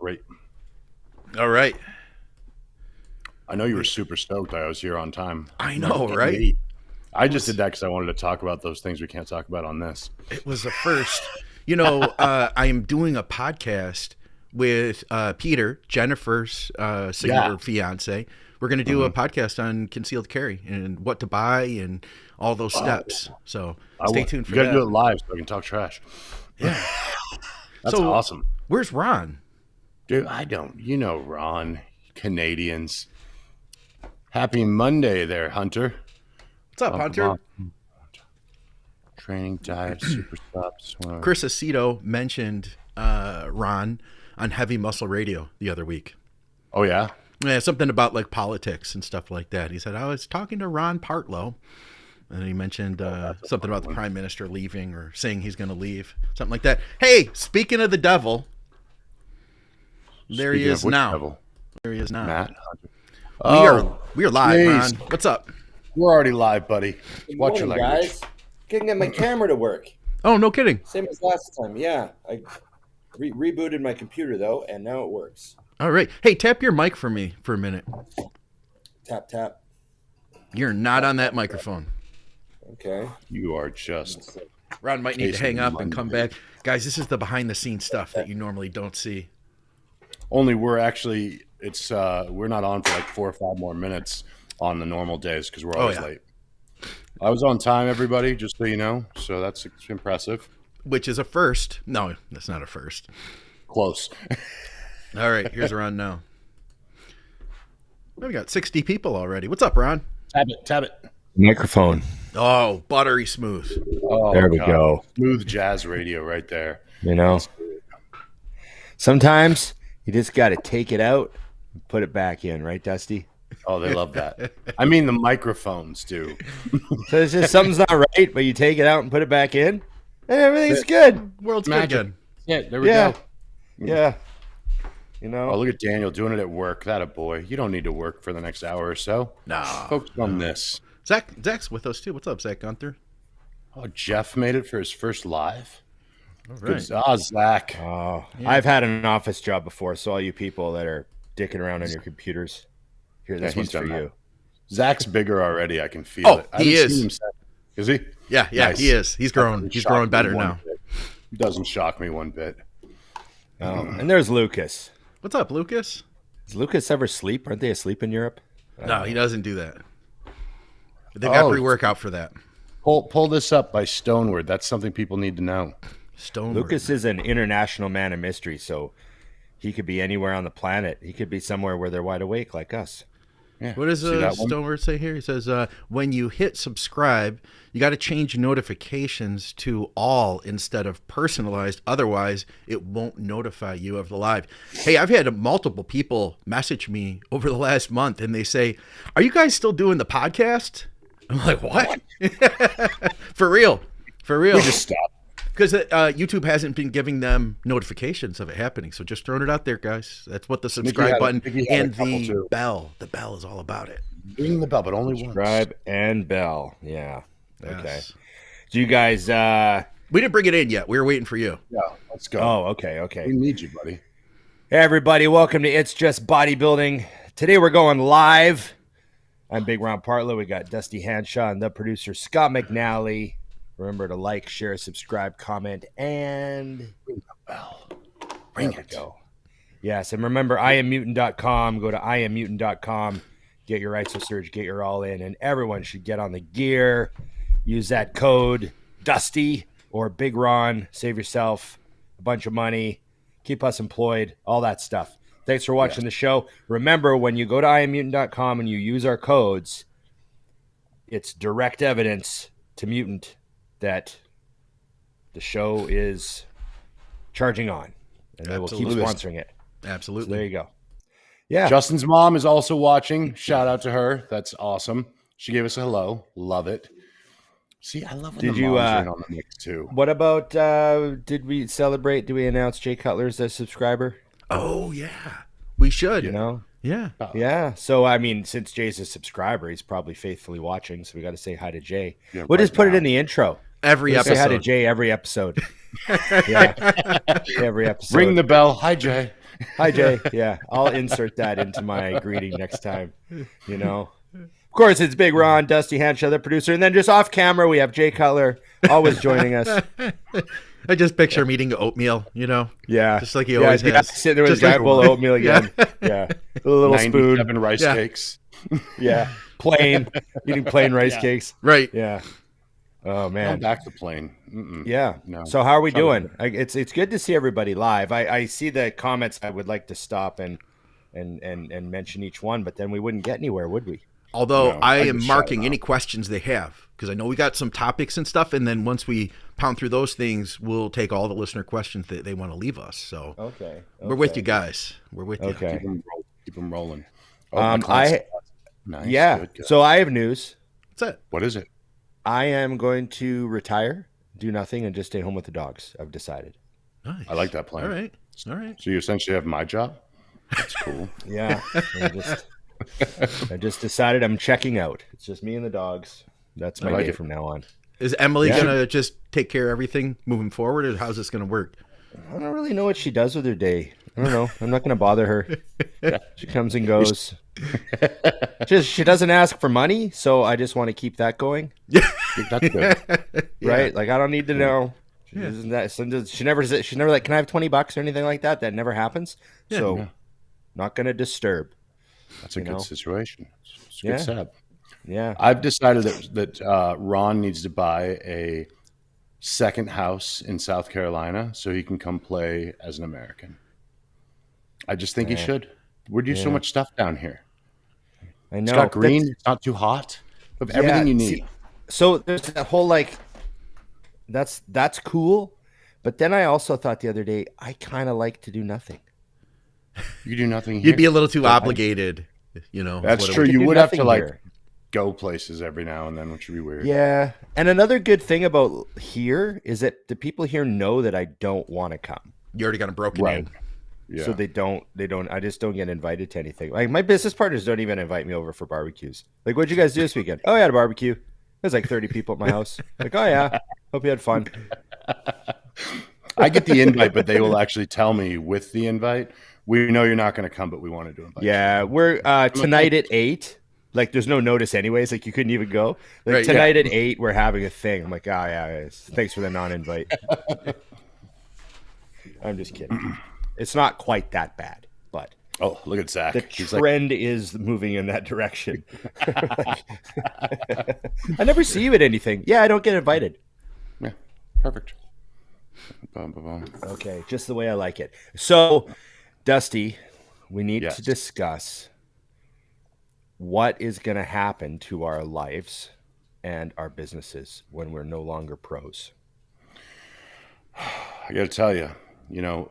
Great. All right. I know you were super stoked I was here on time. I know, right? I just did that because I wanted to talk about those things we can't talk about on this. It was a first. I am doing a podcast with Peter, Jennifer's singer fiance. We're going to do a podcast on concealed carry and what to buy and all those steps. So stay tuned for that. You got to do it live so I can talk trash. Yeah. That's awesome. Where's Ron? Dude, I don't. You know Ron. Canadians. Happy Monday there, Hunter. What's up, Hunter? Training, diet, super stops. Chris Aceto mentioned Ron on Heavy Muscle Radio the other week. Oh, yeah? Yeah, something about like politics and stuff like that. He said, I was talking to Ron Partlow. And he mentioned something about the prime minister leaving or saying he's going to leave. Something like that. Hey, speaking of the devil, there he is now. Devil? There he is now. Matt. We are live, geez. Ron. What's up? We're already live, buddy. Good Watch your morning, language. guys. Couldn't get my camera to work. Oh, no kidding. Same as last time. Yeah, I rebooted my computer though, and now it works. All right. Hey, tap your mic for me for a minute. Tap tap. You're not on that microphone. Okay. You are just... Ron might need to hang up and come back. Guys, this is the behind-the-scenes stuff that you normally don't see. Only we're actually... It's we're not on for like 4 or 5 more minutes on the normal days because we're always late. I was on time, everybody, just so you know. So that's impressive. Which is a first. No, that's not a first. Close. All right, here's Ron now. We got 60 people already. What's up, Ron? Tap it. Microphone. Oh, buttery smooth. Oh, there we go. Smooth jazz radio right there. You know, sometimes you just got to take it out and put it back in, right, Dusty? Oh, they love that. I mean, the microphones do. So it's just something's not right, but you take it out and put it back in, and everything's good. World's Magic. good again. Yeah, there we go. Yeah. You know. Oh, look at Daniel doing it at work. That a boy. You don't need to work for the next hour or so. No. Focus on this. Zach's with us too. What's up, Zach Gunther? Oh, Jeff made it for his first live. All right. Good. Zach. Oh, yeah. I've had an office job before, so all you people that are dicking around on your computers, here, this one's for you. Zach's bigger already. I can feel it. He is. Is he? Yeah, nice. He is. He's grown. He's growing better now. He doesn't shock me one bit. And there's Lucas. What's up, Lucas? Does Lucas ever sleep? Aren't they asleep in Europe? No, he doesn't do that. They've got pre-workout for that. Pull this up by Stoneward. That's something people need to know. Stoneward. Lucas is an international man of mystery, so he could be anywhere on the planet. He could be somewhere where they're wide awake like us. Yeah. What does Stoneward say here? He says, when you hit subscribe, you got to change notifications to all instead of personalized. Otherwise, it won't notify you of the live. Hey, I've had multiple people message me over the last month, and they say, are you guys still doing the podcast? I'm like, what? For real. We just stopped. Because YouTube hasn't been giving them notifications of it happening. So just throwing it out there, guys. That's what the subscribe button and the bell. The bell is all about it. Ring the bell, but only once. Subscribe and bell. Yeah. Yes. Okay. Do you guys... We didn't bring it in yet. We were waiting for you. Yeah, let's go. Oh, okay. We need you, buddy. Hey, everybody. Welcome to It's Just Bodybuilding. Today we're going live. I'm Big Ron Partlow. We got Dusty Hanshaw and the producer, Scott McNally. Remember to like, share, subscribe, comment, and ring the bell. Ring it. Go. Yes, and remember, IamMutant.com. Go to IamMutant.com. Get your ISO surge, get your all in, and everyone should get on the gear. Use that code Dusty or Big Ron. Save yourself a bunch of money. Keep us employed. All that stuff. Thanks for watching the show. Remember, when you go to IamMutant.com and you use our codes, it's direct evidence to Mutant that the show is charging on, and they will keep sponsoring it. Absolutely. So there you go. Yeah. Justin's mom is also watching. Shout out to her. That's awesome. She gave us a hello. Love it. See, I love when the moms are in on the mix too. What about, did we announce Jay Cutler's a subscriber? Oh, yeah. We should. You know? Yeah. Yeah. So, I mean, since Jay's a subscriber, he's probably faithfully watching, so we got to say hi to Jay. Yeah, we'll just put it in the intro. Every episode. Say hi to Jay every episode. Yeah. Every episode. Ring the bell. Hi, Jay. Hi, Jay. Yeah, I'll insert that into my greeting next time. You know, of course, it's Big Ron, Dusty Hanshaw, the producer, and then just off camera we have Jay Cutler, always joining us. I just picture him eating oatmeal, you know? Yeah, Just like he always has. sitting there with his Just like- giant bowl of oatmeal again. Yeah, with a little spoon. 97 rice Yeah. cakes. Yeah, eating plain rice cakes. Right. Yeah. Oh Going man. back to plane. Mm-mm. Yeah. No. So how are we Try to- doing? It's good to see everybody live. I see the comments. I would like to stop and mention each one, but then we wouldn't get anywhere, would we? Although No, I I am just shout marking them any out. questions they have, because I know we got some topics and stuff, and then once we pound through those things, we'll take all the listener questions that they want to leave us. So Okay. we're with you guys. We're with you. Okay. Keep them rolling. My I classic. Nice. yeah. Good. So I have news. That's it. What is it? I am going to retire, do nothing, and just stay home with the dogs. I've decided. Nice. I like that plan. All right. All right. So you essentially have my job? That's cool. Yeah. I just decided I'm checking out. It's just me and the dogs. That's my I like day it. from now on. Is Emily Yeah. gonna just take care of everything moving forward, or how's this gonna work? I don't really know what she does with her day. I don't know. I'm not going to bother her. She comes and goes. She doesn't ask for money, so I just want to keep that going. That's good. Right? Like I don't need to know. She never like, can I have $20 or anything like that? That never happens. So Yeah. not going to disturb. That's a You good know? situation. It's a Yeah. good setup. Yeah. I've decided that Ron needs to buy a second house in South Carolina so he can come play as an American. I just think he Yeah. should. We do so Yeah. much stuff down here. I know. It's got green. That's- It's not too hot. We have everything you need. see, so there's that whole like that's cool. But then I also thought the other day, I kind of like to do nothing. You do nothing here. You'd be a little too obligated, you know. That's what it true. would- You do would have nothing to like here. go places every now and then, which would be weird. Yeah. And another good thing about here is that the people here know that I don't want to come. You already got them broken Right. in. Yeah. So they don't, I just don't get invited to anything. Like my business partners don't even invite me over for barbecues. Like, what'd you guys do this weekend? Oh, I had a barbecue. There's like 30 people at my house. Like, oh yeah, hope you had fun. I get the invite, but they will actually tell me with the invite, we know you're not going to come, but we wanted to invite you. Yeah. We're tonight at 8. Like there's no notice anyways. Like you couldn't even go. Like Right, tonight at 8, we're having a thing. I'm like, oh yeah, thanks for the non-invite. I'm just kidding. It's not quite that bad, but Oh, look at Zach. the He's like, trend is moving in that direction. I never see you at anything. Yeah, I don't get invited. yeah, perfect. Bum, bum, bum. Okay, just the way I like it. So, Dusty, we need Yes. to discuss what is going to happen to our lives and our businesses when we're no longer pros. I got to tell you,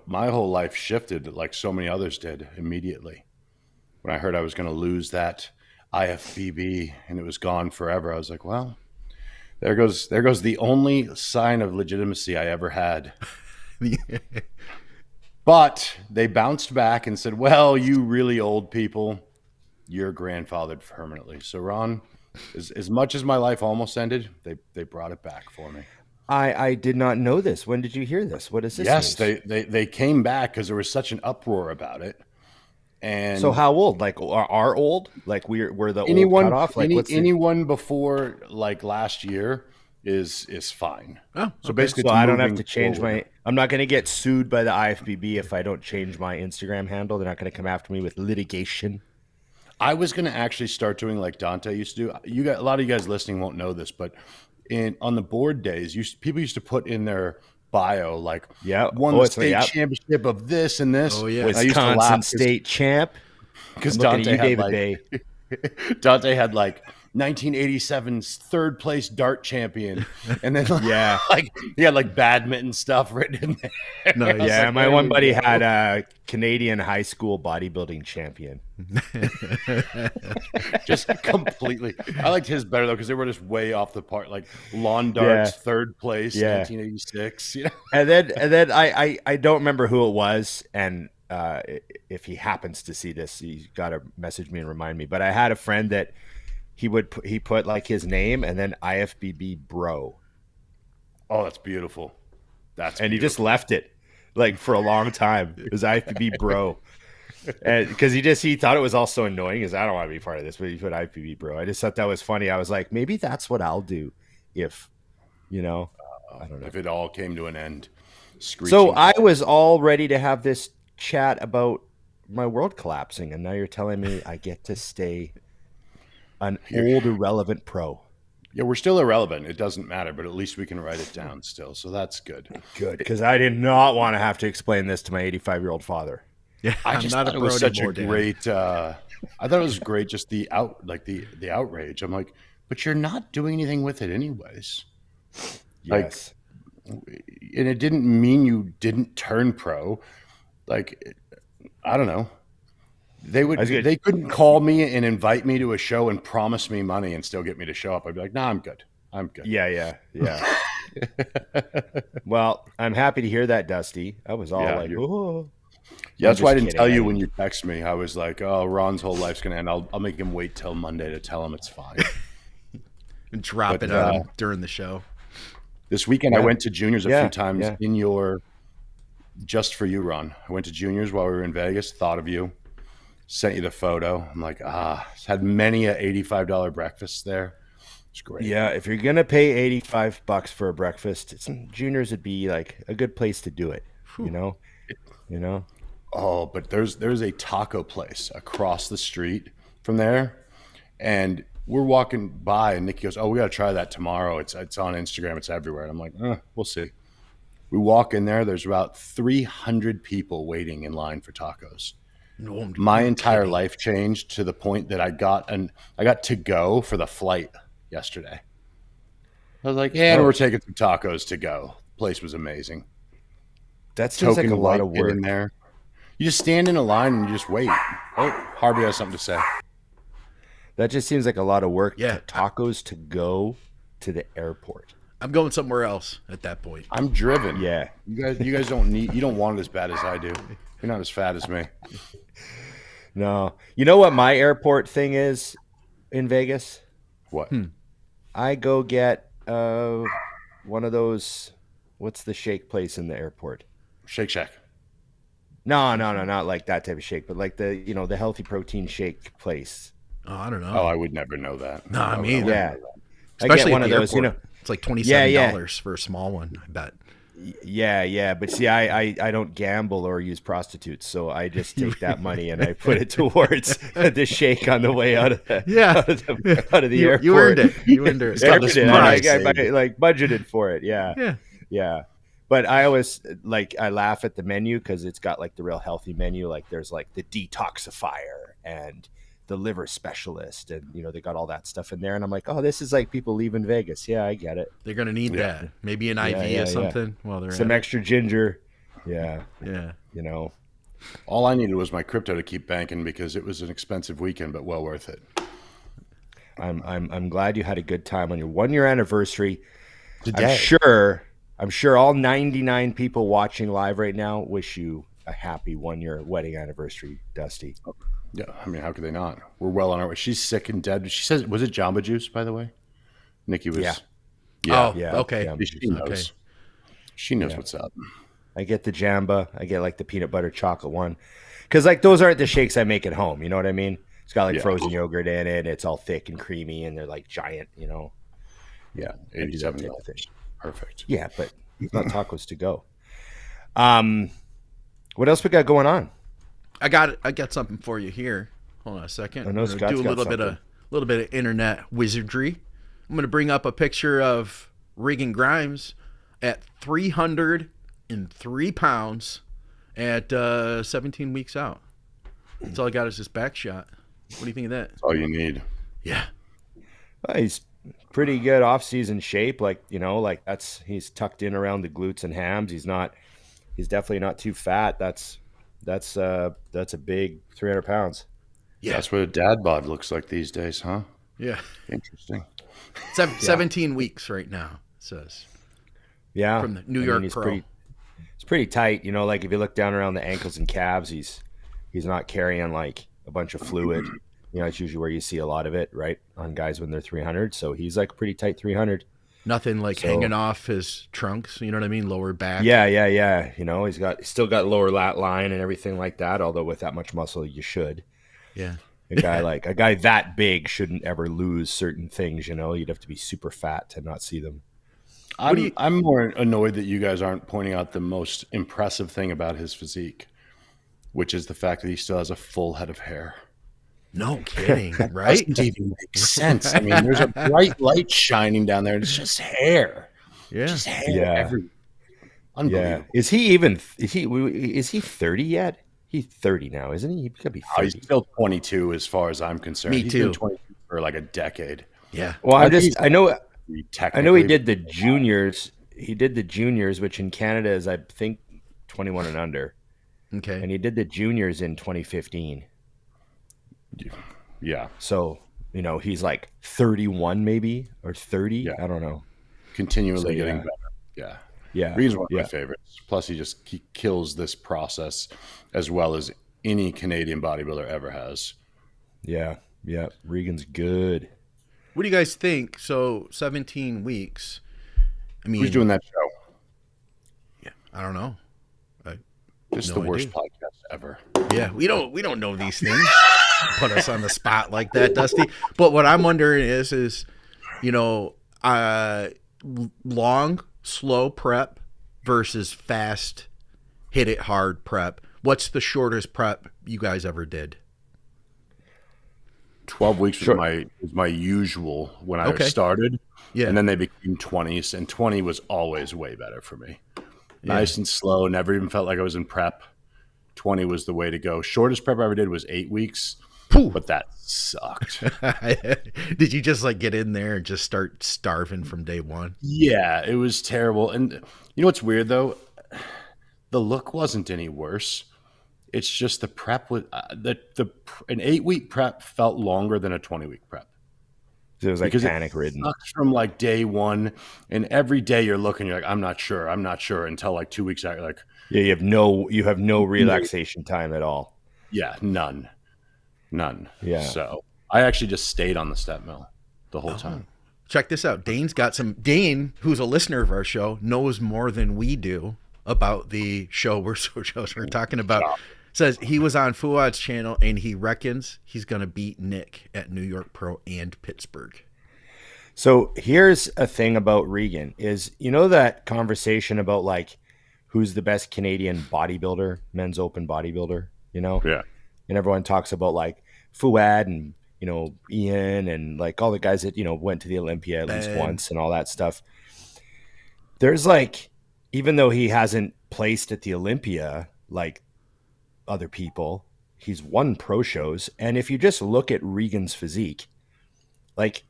my whole life shifted like so many others did immediately. When I heard I was going to lose that IFBB and it was gone forever, I was like, well, there goes the only sign of legitimacy I ever had. But they bounced back and said, well, you really old people, you're grandfathered permanently. So Ron, as much as my life almost ended, they brought it back for me. I did not know this. When did you hear this? What is this? Yes, news? they came back because there was such an uproar about it. And So how old? Like are old? Like we're the anyone old cutoff? Like what's the- anyone before like last year is fine. Oh, So basically, So it's I don't have moving to change forward. my. I'm not going to get sued by the IFBB if I don't change my Instagram handle. They're not going to come after me with litigation. I was going to actually start doing like Dante used to do. You got a lot of you guys listening won't know this, but on the board days, people used to put in their bio like, Yeah. won Oh, the it's state like, yep. championship of this and this. Oh, yeah. And I used to Wisconsin laugh state champ. because I'm looking Dante at you, had David like Day. Dante had like 1987's third place dart champion, and then Yeah. like he had like badminton stuff written in there. Nice. I was Yeah, like, my there one we buddy go. had a Canadian high school bodybuilding champion. Just completely. I liked his better though because they were just way off the part. Like lawn darts, Yeah. third place, Yeah. 1986. You know, And then I don't remember who it was, and if he happens to see this, he's got to message me and remind me. But I had a friend that he put like his name and then IFBB bro, oh, that's beautiful. That's and he just beautiful. left it. like for a long time. It was IFBB bro. Because he thought it was all so annoying. Because I don't want to be part of this, but he put IFBB bro. I just thought that was funny. I was like, maybe that's what I'll do if, I don't know. If it all came to an end. So I was all ready to have this chat about my world collapsing, and now you're telling me I get to stay an old irrelevant pro. Yeah, we're still irrelevant. It doesn't matter, but at least we can write it down still. So that's good. Good, because I did not want to have to explain this to my 85-year-old father. Yeah, I just thought it was such a great. I thought it was great, just the outrage. I'm like, but you're not doing anything with it, anyways. Yes, and it didn't mean you didn't turn pro. Like, I don't know. They couldn't call me and invite me to a show and promise me money and still get me to show up. I'd be like, nah, I'm good. Yeah. Well, I'm happy to hear that, Dusty. I was all oh. Yeah, that's why I didn't tell you when you text me. I was like, oh, Ron's whole life's going to end. I'll make him wait till Monday to tell him it's fine. And drop it on him during the show. This weekend, I went to Juniors a few times just for you, Ron. I went to Juniors while we were in Vegas, thought of you, sent you the photo. I'm like, had many a $85 breakfast there. It's great. Yeah, if you're going to pay $85 for a breakfast, Juniors would be like a good place to do it, you know? Oh, but there's a taco place across the street from there, and we're walking by, and Nikki goes, "Oh, we got to try that tomorrow. It's on Instagram. It's everywhere." And I'm like, we'll see. We walk in there. There's about 300 people waiting in line for tacos. No, my entire life changed to the point that I got to go for the flight yesterday. I was like, "Yeah, we're taking some tacos to go." The place was amazing. That seems like a lot of work in there. You just stand in a line and you just wait. Oh, Harvey has something to say. That just seems like a lot of work. Yeah, tacos to go to the airport. I'm going somewhere else at that point. I'm driven. Yeah, you guys don't want it as bad as I do. You're not as fat as me. No, you know what my airport thing is in Vegas? What? I go get one of those. What's the shake place in the airport? Shake Shack. No, not like that type of shake, but like the the healthy protein shake place. Oh, I don't know. Oh, I would never know that. No, I mean, yeah. Especially I get one of those, it's like $27 for a small one, I bet. Yeah. But see, I don't gamble or use prostitutes, so I just take that money and I put it towards the shake on the way out of the airport. You earned it. You earned it. I budgeted for it. Yeah. But I always I laugh at the menu because it's got like the real healthy menu. Like there's like the detoxifier and the liver specialist, and they got all that stuff in there. And I'm like, oh, this is like people leaving Vegas. Yeah, I get it. They're gonna need that. Maybe an IV or something while they're some extra ginger. Yeah. All I needed was my crypto to keep banking because it was an expensive weekend, but well worth it. I'm glad you had a good time on your 1-year anniversary. Today. I'm sure all 99 people watching live right now wish you a happy 1-year wedding anniversary, Dusty. Yeah, I mean, how could they not? We're well on our way. She's sick and dead. She says, was it Jamba Juice, by the way? Nikki was. Yeah. Okay. Yeah. She knows. Okay. She knows what's up. I get the Jamba. I get like the peanut butter chocolate one. Because like those aren't the shakes I make at home. You know what I mean? It's got like frozen yogurt in it. It's all thick and creamy, and they're like giant, Yeah, $87. Perfect. Yeah, but it's not tacos to go. What else we got going on? I got something for you here. Hold on a second. I know Scott's do a little bit of internet wizardry. I'm going to bring up a picture of Regan Grimes at 303 pounds at 17 weeks out. That's all I got is his back shot. What do you think of that? That's all you need. Yeah. He's pretty good off-season shape. He's tucked in around the glutes and hams. He's definitely not too fat. That's a big 300 pounds. Yeah. That's what a dad bod looks like these days, huh? Yeah. Interesting. 17 weeks right now, it says. Yeah. From the New York Pro. It's pretty tight. Like if you look down around the ankles and calves, he's not carrying like a bunch of fluid. It's usually where you see a lot of it, right, on guys when they're 300. So he's like pretty tight 300. Nothing like hanging off his trunks, you know what I mean? Lower back. Yeah. You know, he's still got lower lat line and everything like that. Although with that much muscle, you should. Yeah. A guy that big shouldn't ever lose certain things. You know, you'd have to be super fat to not see them. I'm more annoyed that you guys aren't pointing out the most impressive thing about his physique, which is the fact that he still has a full head of hair. No kidding, right? Doesn't even make sense. I mean, there's a bright light shining down there, and it's just hair. Yeah. Just hair everywhere. Unbelievable. Yeah. Is he 30 yet? He's 30 now, isn't he? He could be 30. He's still 22 as far as I'm concerned. Me He's too. been 22 for like a decade. Yeah. Well, I know he did the technically juniors. He did the juniors, which in Canada is, I think, 21 and under. Okay. And he did the juniors in 2015. Yeah. So, you know, he's like 31 maybe or 30. Yeah. I don't know. Continually getting better. Yeah. Yeah. Regan's one of my favorites. Plus, he kills this process as well as any Canadian bodybuilder ever has. Yeah. Yeah. Regan's good. What do you guys think? So 17 weeks. I mean, Who's doing that show? Yeah, I don't know. It's the worst podcast ever. Yeah, we don't know these things. Put us on the spot like that, Dusty. But what I'm wondering is, you know, long, slow prep versus fast, hit it hard prep. What's the shortest prep you guys ever did? 12 weeks was my usual when I started. Yeah. And then they became 20s, and 20 was always way better for me. Nice and slow, never even felt like I was in prep. 20 was the way to go. Shortest prep I ever did was 8 weeks, but that sucked. Did you just like get in there and just start starving from day one? Yeah, it was terrible. And you know what's weird though? The look wasn't any worse. It's just the prep was an 8-week prep felt longer than a 20-week prep. It was like panic ridden. Sucks from like day one, and every day you're looking, you're like, I'm not sure, until like 2 weeks out, you're like, yeah, you have no relaxation time at all. Yeah, none. Yeah. So I actually just stayed on the step mill the whole time. Check this out. Dane, who's a listener of our show, knows more than we do about the show we're talking about. Says he was on Fuad's channel and he reckons he's going to beat Nick at New York Pro and Pittsburgh. So here's a thing about Regan is, you know, that conversation about like who's the best Canadian bodybuilder, men's open bodybuilder, you know? Yeah. And everyone talks about like Fuad and, you know, Ian and like all the guys that, you know, went to the Olympia at least once and all that stuff. There's like, even though he hasn't placed at the Olympia, like other people, he's won pro shows. And if you just look at Regan's physique, like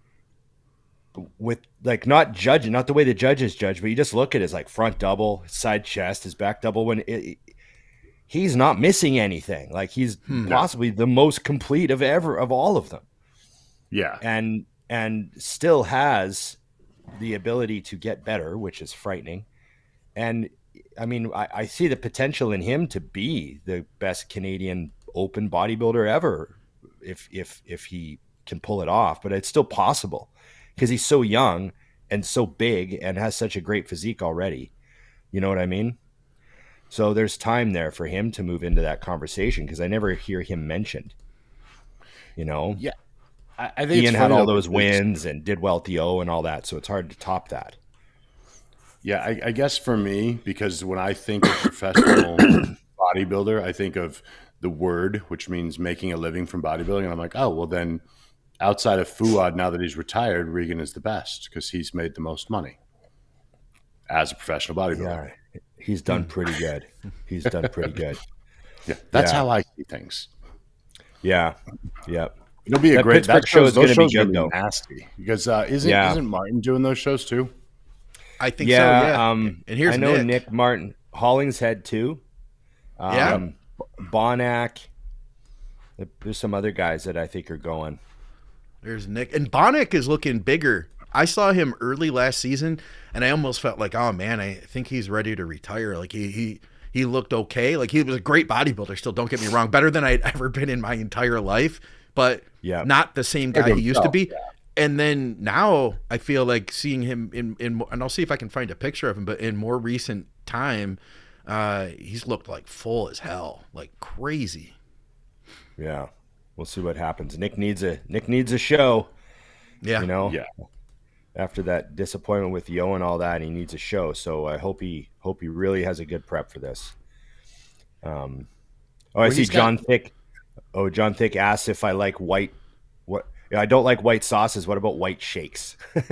with like not the way the judges judge, but you just look at his like front double, his side chest, his back double, he's not missing anything. Like he's possibly the most complete of all of them. Yeah. And still has the ability to get better, which is frightening. And I mean, I see the potential in him to be the best Canadian open bodybuilder ever if he can pull it off, but it's still possible because he's so young and so big and has such a great physique already. You know what I mean? So there's time there for him to move into that conversation because I never hear him mentioned, you know? Yeah. I think Ian had all those wins and did well at the O and all that. So it's hard to top that. Yeah, I guess for me, because when I think of professional bodybuilder, I think of the word, which means making a living from bodybuilding. And I'm like, oh, well then outside of Fuad, now that he's retired, Regan is the best because he's made the most money as a professional bodybuilder. Yeah, he's done pretty good. He's done pretty good. Yeah, that's how I see things. Yeah, yeah. It'll be a great Pittsburgh show is going to be good though. Nasty because isn't Martin doing those shows too? I think so. Yeah. And here's I know Nick Martin, Hollingshead too. Bonac. There's some other guys that I think are going. There's Nick, and Bonac is looking bigger. I saw him early last season, and I almost felt like, oh man, I think he's ready to retire. Like he looked okay. Like he was a great bodybuilder. Still, don't get me wrong, better than I'd ever been in my entire life, but not the same guy he used to be. And then now I feel like seeing him in and I'll see if I can find a picture of him, but in more recent time, he's looked like full as hell, like crazy. Yeah, we'll see what happens. Nick needs a show. Yeah, you know. Yeah. After that disappointment with Yo and all that, he needs a show. So I hope he really has a good prep for this. I see John Thick. Oh, John Thick asks if I like white. What? I don't like white sauces. What about white shakes? I'm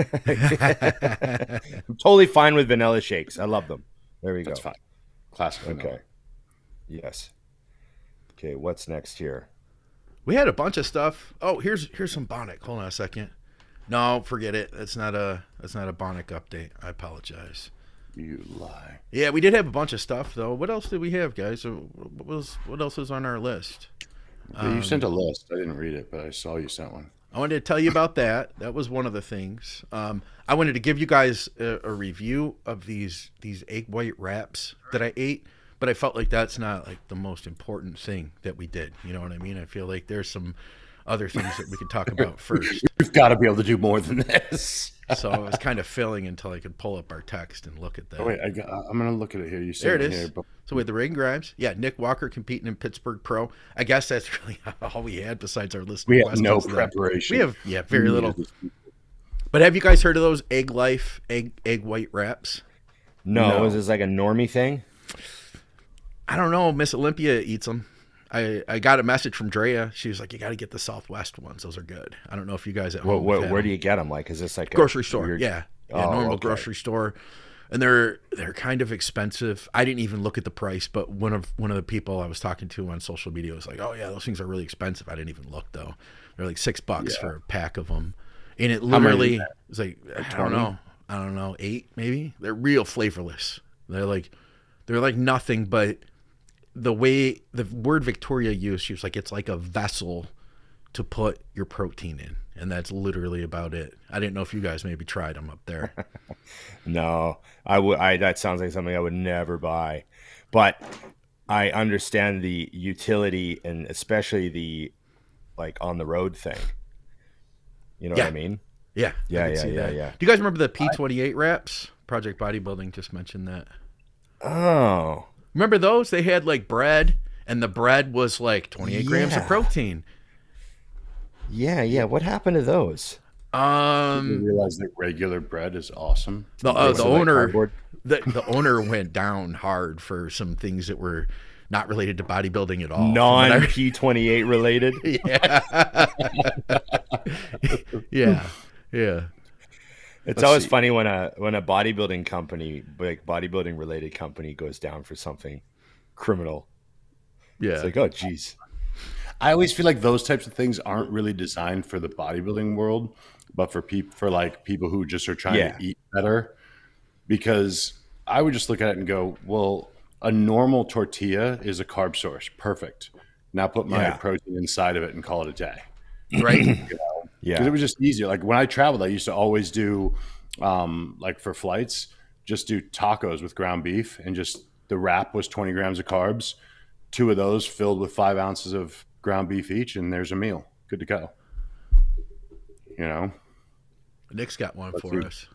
totally fine with vanilla shakes. I love them. There we go. That's fine. Classic. Okay. Yes. Okay. What's next here? we had a bunch of stuff. Oh, here's some Bionic. Hold on a second. No, forget it. That's not a Bionic update. I apologize. You lie. Yeah, we did have a bunch of stuff though. What else did we have, guys? What else was on our list? You sent a list. I didn't read it, but I saw you sent one. I wanted to tell you about that. That was one of the things. I wanted to give you guys a review of these egg white wraps that I ate, but I felt like that's not like the most important thing that we did. You know what I mean? I feel like there's some other things that we could talk about first. We've got to be able to do more than this. So I was kind of filling until I could pull up our text and look at that. Oh, wait, I'm going to look at it here. You said There it is. Here, but... So with the Regan Grimes, yeah, Nick Walker competing in Pittsburgh Pro. I guess that's really all we had besides our list. We of have no questions then. preparation. We have very little. But have you guys heard of those Egglife egg white wraps? No. Is this like a normie thing? I don't know. Miss Olympia eats them. I got a message from Drea. She was like, "You got to get the Southwest ones. Those are good." I don't know if you guys at home. Where do you get them? Like, is this like grocery store? Weird... Yeah, normal okay. grocery store, and they're kind of expensive. I didn't even look at the price, but one of the people I was talking to on social media was like, "Oh yeah, those things are really expensive." I didn't even look though. They're like $6 for a pack of them, and it literally was like I don't know, 8 maybe. They're real flavorless. They're like nothing but. The way the word Victoria used, she was like, it's like a vessel to put your protein in. And that's literally about it. I didn't know if you guys maybe tried them up there. No, that sounds like something I would never buy. But I understand the utility and especially the like on the road thing. You know what I mean? Yeah. Yeah. Do you guys remember the P28 wraps? Project Bodybuilding just mentioned that. Oh. Remember those? They had like bread, and the bread was like 28 grams of protein. Yeah. What happened to those? You realize that regular bread is awesome. The owner went down hard for some things that were not related to bodybuilding at all. Non P28 related. Yeah. It's always funny when a bodybuilding company, like bodybuilding related company, goes down for something criminal. Yeah, it's like, oh geez. I always feel like those types of things aren't really designed for the bodybuilding world, but for people who just are trying to eat better. Because I would just look at it and go, well, a normal tortilla is a carb source, perfect. Now put my protein inside of it and call it a day, right? You know? Yeah, because it was just easier. Like when I traveled, I used to always do, like for flights, just do tacos with ground beef, and just the wrap was 20 grams of carbs, 2 of those filled with 5 ounces of ground beef each, and there's a meal, good to go. You know, Nick's got one for us.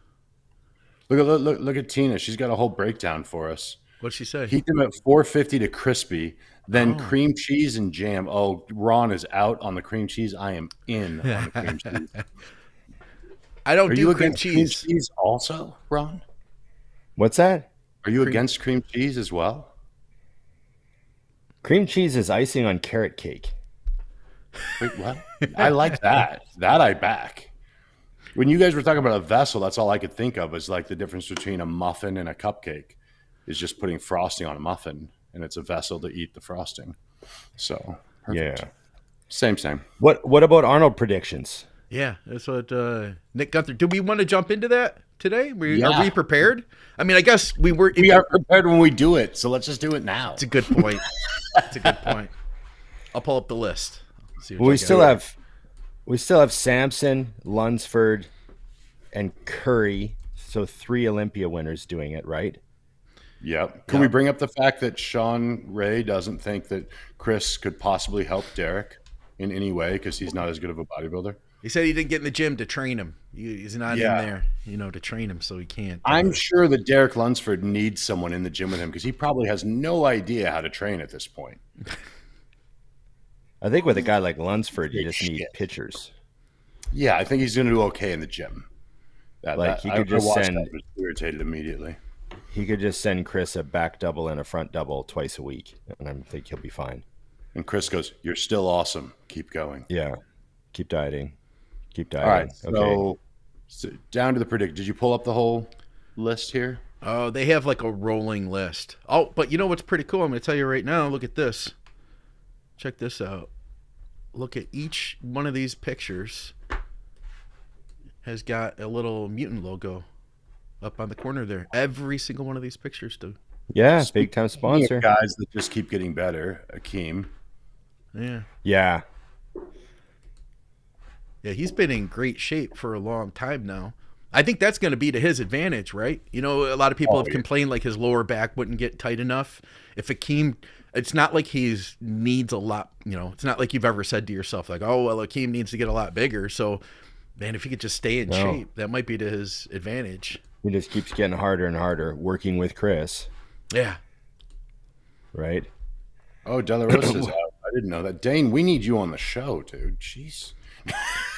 Look at Tina. She's got a whole breakdown for us. What'd she say? Heat them at 450 to crispy, then cream cheese and jam. Oh, Ron is out on the cream cheese. I am in on the cream cheese. I don't do cream cheese. Cream cheese also, Ron? What's that? Are you against cream cheese as well? Cream cheese is icing on carrot cake. Wait, what? I like that. That I back. When you guys were talking about a vessel, that's all I could think of is like the difference between a muffin and a cupcake. Is just putting frosting on a muffin, and it's a vessel to eat the frosting. So perfect. Same. What about Arnold predictions? Yeah, that's what Nick Gunther. Do we want to jump into that today? Are we prepared? I mean, I guess we were. We are prepared when we do it, so let's just do it now. It's a good point. I'll pull up the list. We still have Samson, Lunsford, and Curry. So 3 Olympia winners doing it, right? Yep. Can we bring up the fact that Sean Ray doesn't think that Chris could possibly help Derek in any way because he's not as good of a bodybuilder? He said he didn't get in the gym to train him. He's not in Yeah. there, to train him, so he can't. I'm sure that Derek Lunsford needs someone in the gym with him because he probably has no idea how to train at this point. I think with a guy like Lunsford, you just Shit. need pictures. Yeah, I think he's going to do okay in the gym. He could just watched send. that, I was irritated immediately. He could just send Chris a back double and a front double twice a week, and I think he'll be fine. And Chris goes, "You're still awesome. Keep going." Yeah, keep dieting. Keep All dieting. right, Okay. so down to the predict. Did you pull up the whole list here? Oh, they have like a rolling list. Oh, but you know what's pretty cool? I'm going to tell you right now. Look at this. Check this out. Look at each one of these pictures. Has got a little mutant logo up on the corner there. Every single one of these pictures do. Yeah, big time Speaking of sponsor. guys that just keep getting better. Akeem. Yeah. Yeah. Yeah, he's been in great shape for a long time now. I think that's going to be to his advantage, right? A lot of people have complained like his lower back wouldn't get tight enough. If Akeem, it's not like he's needs a lot, it's not like you've ever said to yourself like, oh, well, Akeem needs to get a lot bigger. So, man, if he could just stay in shape, that might be to his advantage. He just keeps getting harder and harder working with Chris, Yeah. right? Oh, De La Rosa's out. I didn't know that. Dane, we need you on the show, dude. Jeez.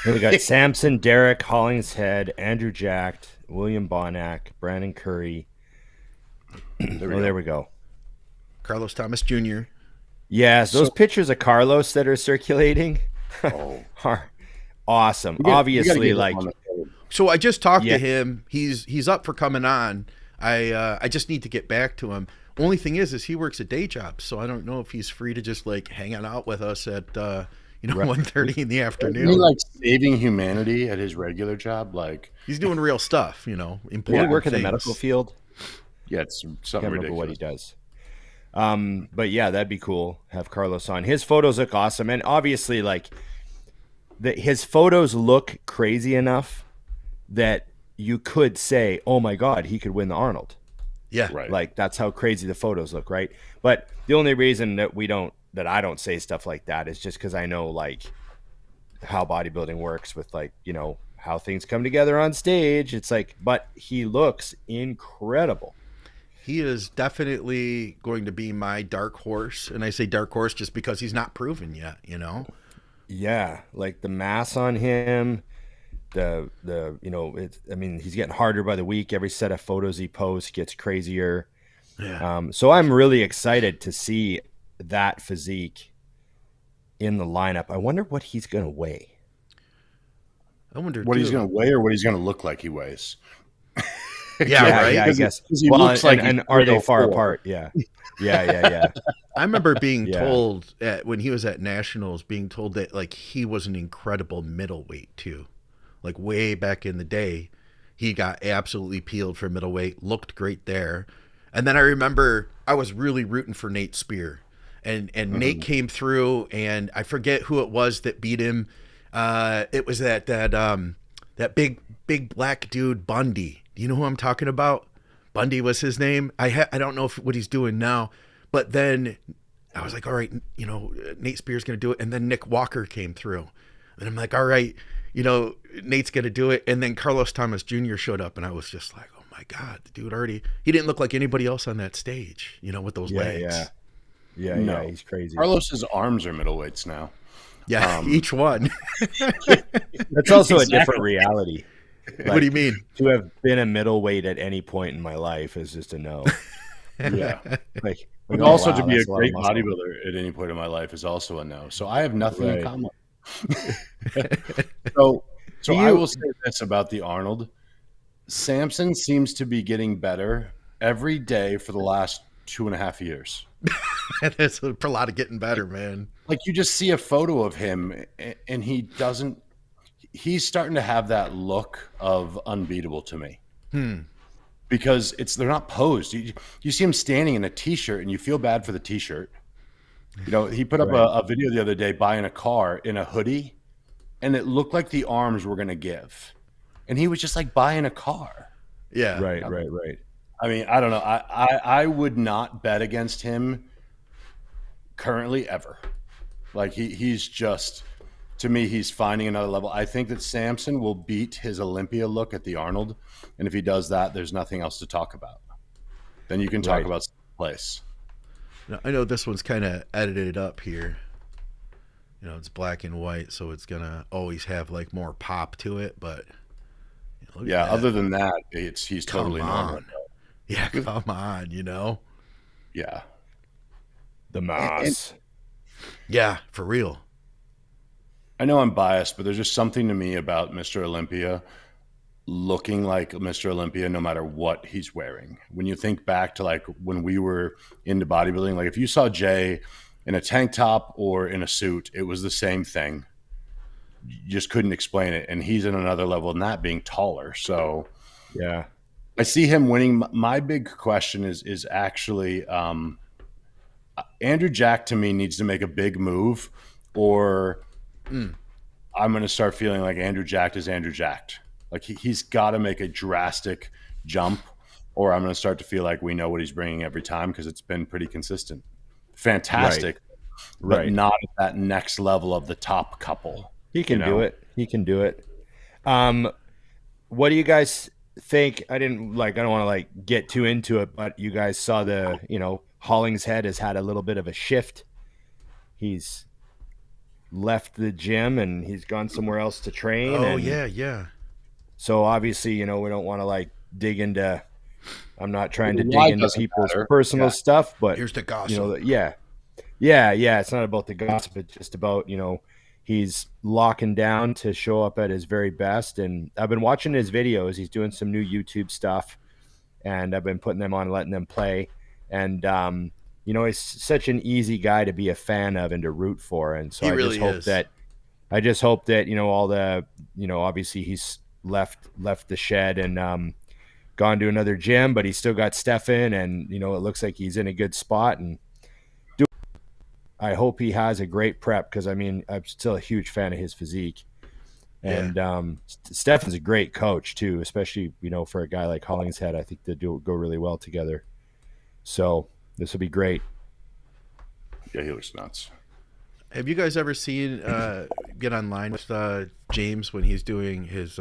Here we got Samson, Derek, Hollingshead, Andrew Jacked, William Bonack, Brandon Curry. There we go. Carlos Thomas Jr. Yes, those pictures of Carlos that are circulating are awesome. You gotta Obviously, get like him on the show. So I just talked to him. He's up for coming on. I just need to get back to him. Only thing is he works a day job, so I don't know if he's free to just like hang out with us at 1:30 in the afternoon. Isn't he like saving humanity at his regular job? Like He's doing real stuff, does he important work in the things. medical field? yeah, it's something Can't remember ridiculous. what he does. But yeah, that'd be cool. Have Carlos on. His photos look awesome, and obviously, like his photos look crazy enough that you could say, "Oh my God, he could win the Arnold." Yeah, Right. Like that's how crazy the photos look, right? But the only reason that I don't say stuff like that is just because I know like how bodybuilding works with like how things come together on stage. It's like, but he looks incredible. He is definitely going to be my dark horse, and I say dark horse just because he's not proven yet. Yeah, like the mass on him, he's getting harder by the week. Every set of photos he posts gets crazier. Yeah. So I'm really excited to see that physique in the lineup. I wonder what he's going to weigh. I wonder What too. he's going to weigh or what he's going to look like he weighs. Yeah, right. Yeah, I 'Cause guess. 'cause he Well, looks like and he's are they far 304. apart? Yeah. Yeah. I remember being Yeah. told when he was at nationals, being told that like he was an incredible middleweight too, like way back in the day. He got absolutely peeled for middleweight, looked great there. And then I remember I was really rooting for Nate Spear, and Nate came through, and I forget who it was that beat him. It was that big black dude Bundy. Do you know who I'm talking about? Bundy was his name. I don't know what he's doing now, but then I was like, all right, Nate Spear's going to do it. And then Nick Walker came through, and I'm like, all right, Nate's going to do it. And then Carlos Thomas Jr. showed up, and I was just like, oh my God, the dude he didn't look like anybody else on that stage, with those legs. Yeah, he's crazy. Carlos's arms are middleweights now. Yeah, each one. That's also a different reality. What do you mean? To have been a middleweight at any point in my life is just a no. Yeah. Like, But oh, also wow, to be a that's lot of great muscle. bodybuilder at any point in my life is also a no. So I have nothing in Right. common. So Do I you- will say this about the Arnold. Samson seems to be getting better every day for the last 2.5 years. That's a lot of getting better, man. Like you just see a photo of him and he's starting to have that look of unbeatable to me. Because they're not posed. You see him standing in a t-shirt and you feel bad for the t-shirt. He put up a video the other day buying a car in a hoodie and it looked like the arms were going to give. And he was just like buying a car. Yeah. Right. I mean, I don't know. I would not bet against him currently ever. Like he's just to me, he's finding another level. I think that Samson will beat his Olympia look at the Arnold. And if he does that, there's nothing else to talk about. Then you can talk about place. Now, I know this one's kind of edited up here. You know, it's black and white, so it's going to always have like more pop to it. But yeah, other than that, he's totally normal. Yeah, come on, you know? Yeah. The mass. Yeah, for real. I know I'm biased, but there's just something to me about Mr. Olympia looking like Mr. Olympia no matter what he's wearing. When you think back to like when we were into bodybuilding, like if you saw Jay in a tank top or in a suit, it was the same thing. You just couldn't explain it. And he's in another level than that, being taller. So yeah, I see him winning. My big question is actually Andrew Jack to me needs to make a big move, or I'm going to start feeling like Andrew Jack is Andrew Jacked. Like he's got to make a drastic jump, or I'm going to start to feel like we know what he's bringing every time because it's been pretty consistent. Fantastic, but not at that next level of the top couple. He can do it. He can do it. What do you guys think? I don't want to like get too into it, but you guys saw Hollingshead has had a little bit of a shift. He's left the gym and he's gone somewhere else to train. Oh, yeah. So obviously, we don't want to like dig into. I'm not trying to dig into people's personal stuff, but here's the gossip. Yeah. It's not about the gossip. It's just about he's locking down to show up at his very best. And I've been watching his videos. He's doing some new YouTube stuff, and I've been putting them on, letting them play. And he's such an easy guy to be a fan of and to root for. And so I just hope that all the obviously he's left the shed and gone to another gym, but he's still got Stefan, and it looks like he's in a good spot. And I hope he has a great prep, because I'm still a huge fan of his physique. And Stefan's a great coach too, especially for a guy like Hollingshead. I think they go really well together. So this will be great. Yeah, he looks nuts. Have you guys ever seen get online with James when he's doing his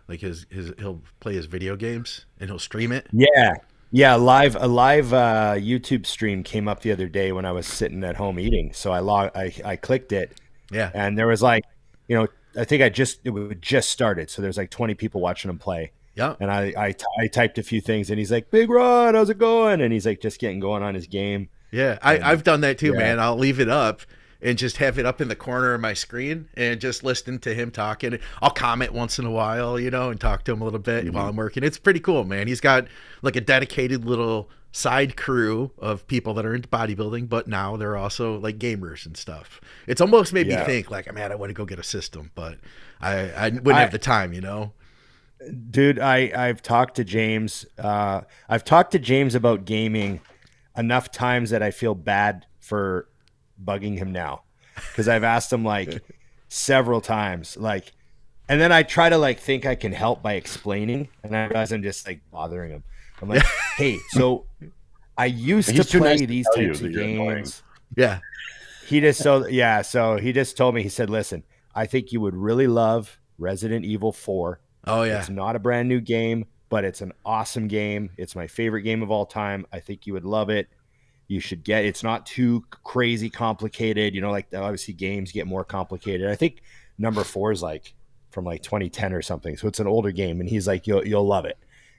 he'll play his video games and he'll stream it? Yeah, a live YouTube stream came up the other day when I was sitting at home eating. So I clicked it. Yeah. And there was I think it would just started. So there's like 20 people watching him play. Yeah. And I typed a few things, and he's like, "Big Rod, how's it going?" And he's like just getting going on his game. Yeah. I've done that too, man. I'll leave it up and just have it up in the corner of my screen and just listen to him talking. I'll comment once in a while, and talk to him a little bit while I'm working. It's pretty cool, man. He's got like a dedicated little side crew of people that are into bodybuilding, but now they're also like gamers and stuff. It's almost made me think like, man, I want to go get a system, but I wouldn't have the time, Dude, I've talked to James. I've talked to James about gaming enough times that I feel bad for bugging him now, because I've asked him like several times, and then I try to think I can help by explaining, and I realize I'm just bothering him. I'm like, hey, so I used to play these types of games. Yeah. So he just told me, he said, listen, I think you would really love Resident Evil 4. Oh yeah. It's not a brand new game, but it's an awesome game. It's my favorite game of all time. I think you would love it. You should it's not too crazy complicated. Obviously games get more complicated. I think number 4 is from 2010 or something. So it's an older game, and he's like, you'll love it.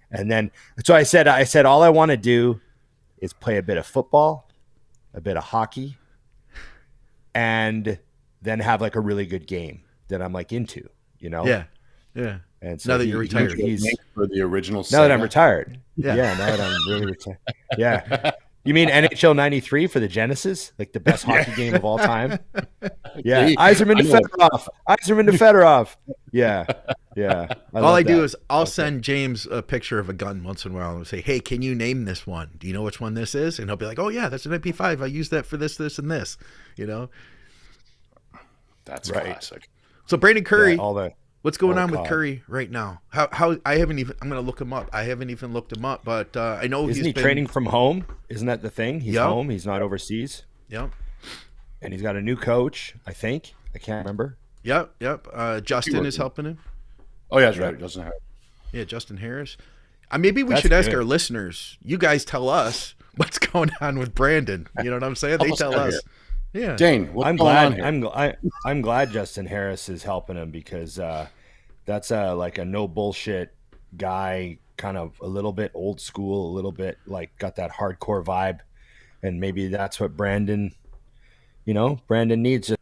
And then, so I said, all I want to do is play a bit of football, a bit of hockey, and then have a really good game that I'm into, Yeah. Yeah. And so now that you're retired, he's for the original. Now that I'm retired. Yeah. Now that I'm really retired. Yeah. You mean NHL 93 for the Genesis? The best hockey game of all time? Yeah. Yzerman to Fedorov. Yeah. Yeah. All I do is I'll send James a picture of a gun once in a while and say, hey, can you name this one? Do you know which one this is? And he'll be like, oh, yeah, that's an MP5. I use that for this, this, and this, That's classic. So Brandon Curry, Yeah, what's going on with Curry right now? How I haven't even. I'm going to look him up. I haven't even looked him up, but I know Isn't he training from home? Isn't that the thing? He's Yep. home. He's not overseas. Yep. And he's got a new coach, I think. I can't remember. Yep. Justin is helping him. Oh, yeah, that's right. It doesn't have. Yeah, Justin Harris. Maybe we That's should ask good. our listeners. You guys tell us what's going on with Brandon. You know what I'm saying? They Almost tell got us. Yeah. Dane, what's I'm going on glad. here? I'm glad Justin Harris is helping him because that's like a no bullshit guy, kind of a little bit old school, a little bit like got that hardcore vibe, and maybe that's what Brandon, Brandon needs.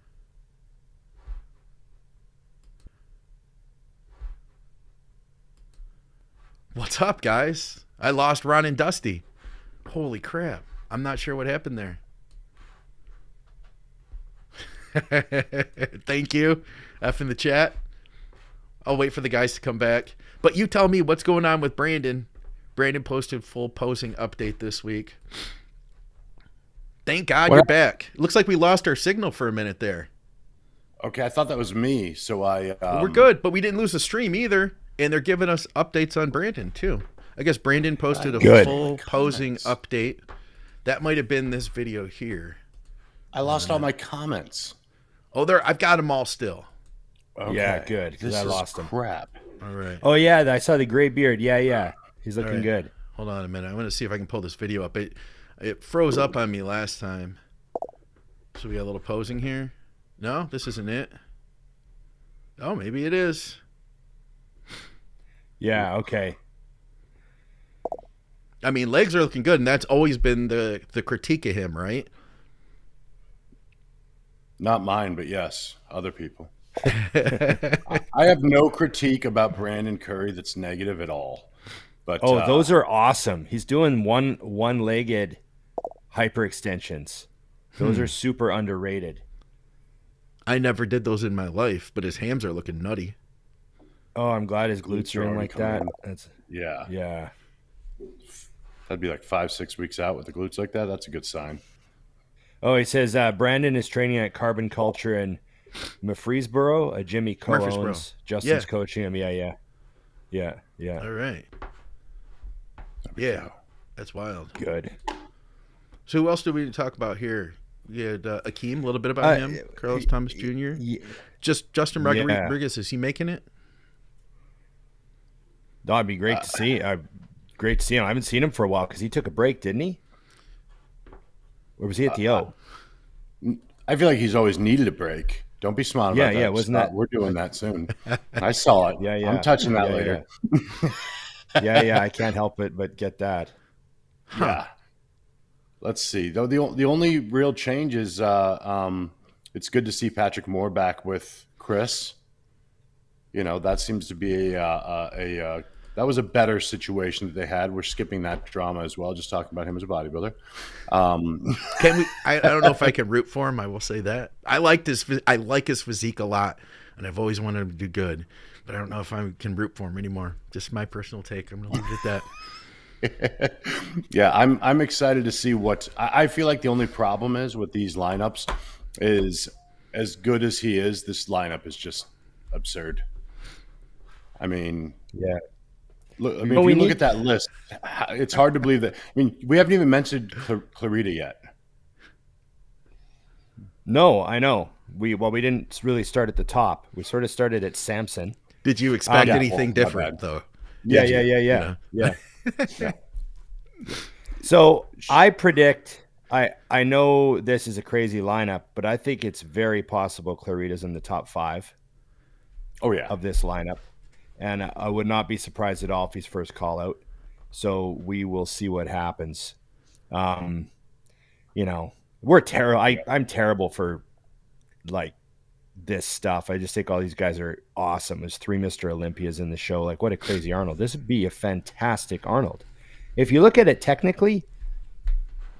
What's up, guys? I lost Ron and Dusty. Holy crap. I'm not sure what happened there. Thank you. F in the chat. I'll wait for the guys to come back. But you tell me what's going on with Brandon. Brandon posted full posing update this week. Thank God you're back. It looks like we lost our signal for a minute there. Okay, I thought that was me. So We're good, but we didn't lose the stream either. And they're giving us updates on Brandon, too. I guess Brandon posted a Good. full posing update. That might have been this video here. I lost all my comments. Oh, I've got them all still. Okay. Yeah, good, 'cause This I is lost him. crap. All right. Oh yeah, I saw the gray beard. Yeah, he's looking All right. good. Hold on a minute. I'm going to see if I can pull this video up. It froze up on me last time. So we got a little posing here. No, this isn't it. Oh, maybe it is. Yeah, okay. I mean, legs are looking good, and that's always been the critique of him, right? Not mine, but yes, other people. I have no critique about Brandon Curry that's negative at all. But Those are awesome. He's doing one-legged hyperextensions. Those are super underrated. I never did those in my life, but his hams are looking nutty. Oh, I'm glad his glutes are in already like coming that. in. That's yeah, that'd be like 5-6 weeks out with the glutes like that. That's a good sign. Oh, he says Brandon is training at Carbon Culture in Murfreesboro. A Jimmy Murfreesboro. co-owns. Justin's Yeah. coaching him. Yeah. All right. Yeah, that's wild. Good. So who else do we talk about here? We had Akeem, a little bit about him. Carlos Thomas Jr. Just Justin Rodriguez. Is he making it? That'd be great to see. Great to see him. I haven't seen him for a while because he took a break, didn't he? Or was he at the O? I feel like he's always needed a break. Don't be smart about that. Yeah, wasn't Stop. that- We're doing that soon. I saw it. Yeah. I'm touching that Yeah, later. Yeah, I can't help it but get that. Yeah. Let's see. Though the only real change is it's good to see Patrick Moore back with Chris. That seems to be that was a better situation that they had. We're skipping that drama as well, just talking about him as a bodybuilder. Can we? I don't know if I can root for him. I will say that I like his physique a lot, and I've always wanted him to do good. But I don't know if I can root for him anymore. Just my personal take. I'm gonna leave it at that. Yeah, I'm excited to see what I feel like the only problem is with these lineups is as good as he is, this lineup is just absurd. I mean, Yeah. look, if you look at that list, it's hard to believe that. I mean, we haven't even mentioned Clarida yet. No, I know. We didn't really start at the top. We sort of started at Samson. Did you expect Yeah, anything my different bad. though? Yeah. Yeah. So I predict. I know this is a crazy lineup, but I think it's very possible Clarida's in the top 5 Oh yeah, of this lineup, and I would not be surprised at all if he's first call out. So we will see what happens. We're terrible. I'm terrible for like this stuff. I just think all these guys are awesome. There's 3 Mr. Olympias in the show. Like, what a crazy Arnold. This would be a fantastic Arnold. If you look at it technically,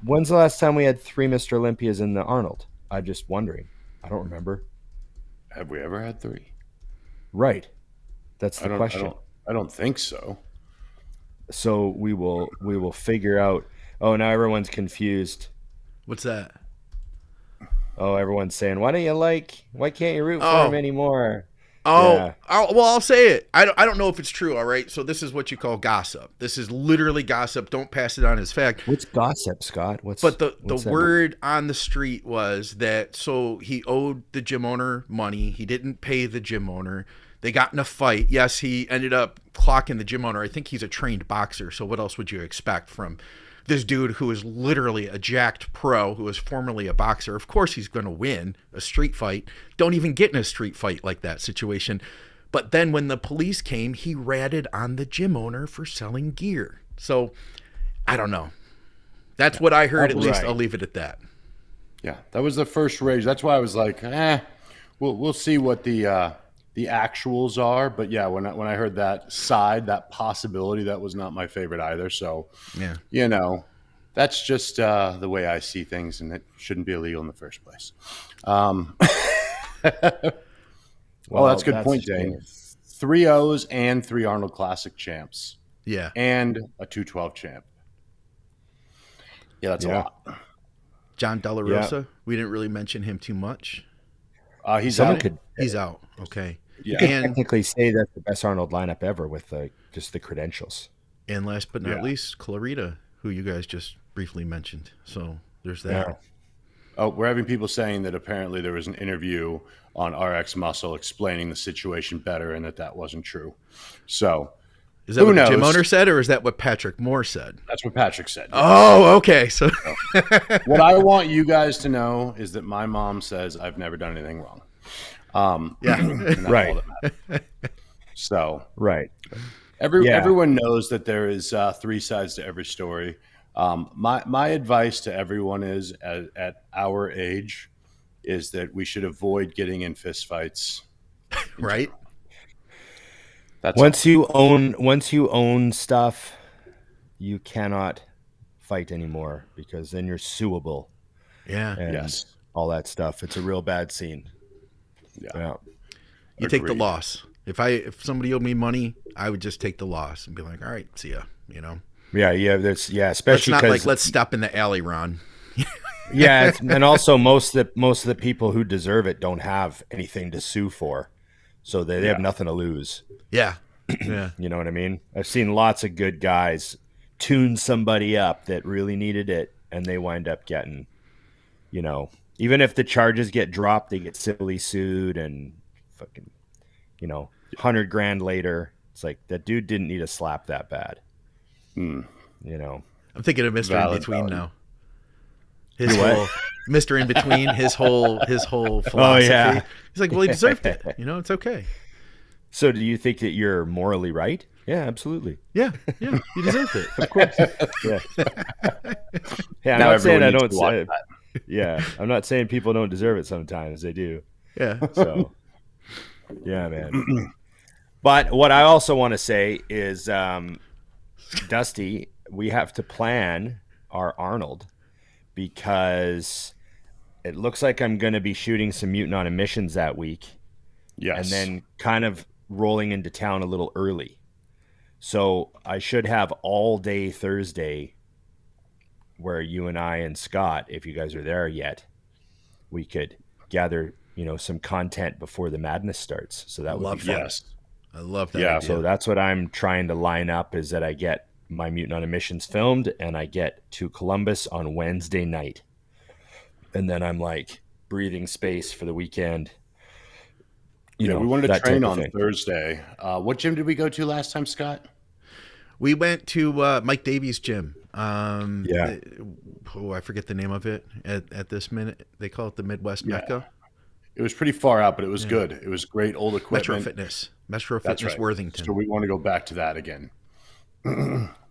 when's the last time we had 3 Mr. Olympias in the Arnold? I'm just wondering. I don't remember. have we ever had 3? Right. That's the question. I don't think so. So we will figure out. Oh, now everyone's confused. What's that? Oh, everyone's saying, why can't you root for Oh. him anymore? Oh, Yeah. I'll say it. I don't know if it's true. All right. So this is what you call gossip. This is literally gossip. Don't pass it on as fact. What's gossip, Scott? But the what's that? word on the street was that so he owed the gym owner money. He didn't pay the gym owner. They got in a fight. Yes, he ended up clocking the gym owner. I think he's a trained boxer. So what else would you expect from this dude who is literally a jacked pro who was formerly a boxer? Of course he's going to win a street fight. Don't even get in a street fight like that situation. But then when the police came, he ratted on the gym owner for selling gear. So I don't know. That's what I heard. At least I'll leave it at that. Yeah, that was the first rage. That's why I was like, we'll see what the actuals are. But yeah, when I heard that side, that possibility, that was not my favorite either. So Yeah. you know, that's just the way I see things, and it shouldn't be illegal in the first place. Well, that's a good point, Dane. 3 O's and 3 Arnold Classic champs. Yeah. And a 212 champ. Yeah, that's a lot. John De La Rosa, we didn't really mention him too much. He's out. He's out. Okay. Yeah. You can technically say that's the best Arnold lineup ever with just the credentials. And last but not least, Clarida, who you guys just briefly mentioned. So there's that. Yeah. Oh, we're having people saying that apparently there was an interview on RX Muscle explaining the situation better, and that wasn't true. So is that what the gym owner said, or is that what Patrick Moore said? That's what Patrick said. Yeah. Oh, okay. So what I want you guys to know is that my mom says I've never done anything wrong. Right. So right. Everyone knows that there is 3 sides to every story. My advice to everyone is at our age is that we should avoid getting in fist fights. Right. That's once you own stuff, you cannot fight anymore because then you're suable. Yeah. And all that stuff. It's a real bad scene. Yeah. You take the loss. If somebody owed me money, I would just take the loss and be like, all right, see ya. You know. Yeah. Especially it's not like let's stop in the alley, Ron. Yeah, and also most of the people who deserve it don't have anything to sue for, so they have nothing to lose. Yeah, yeah. You know what I mean? I've seen lots of good guys tune somebody up that really needed it, and they wind up getting, even if the charges get dropped, they get civilly sued and fucking, $100,000 later. It's like that dude didn't need a slap that bad. I'm thinking of Mr. In Between now. His whole Mr. In Between, his whole philosophy. Oh, yeah. He's like, well, he deserved it. It's okay. So do you think that you're morally right? Yeah, absolutely. Yeah, he deserved it. Of course. Yeah. I'm not saying I don't say it. Yeah, I'm not saying people don't deserve it sometimes. They do. Yeah. So, yeah, man. But what I also want to say is, Dusty, we have to plan our Arnold because it looks like I'm going to be shooting some Mutant on Emissions that week. Yes. And then kind of rolling into town a little early. So I should have all day Thursday where you and I and Scott, if you guys are there yet, we could gather, some content before the madness starts. So that would be fun. Yes. I love that. Yeah. idea. So that's what I'm trying to line up is that I get my Mutant on Emissions filmed and I get to Columbus on Wednesday night. And then I'm like breathing space for the weekend. We wanted to train on Thursday. What gym did we go to last time, Scott? We went to Mike Davies' gym. Yeah. I forget the name of it at this minute. They call it the Midwest Mecca. It was pretty far out, but it was good. It was great old equipment. Metro Fitness right. Worthington. So we want to go back to that again.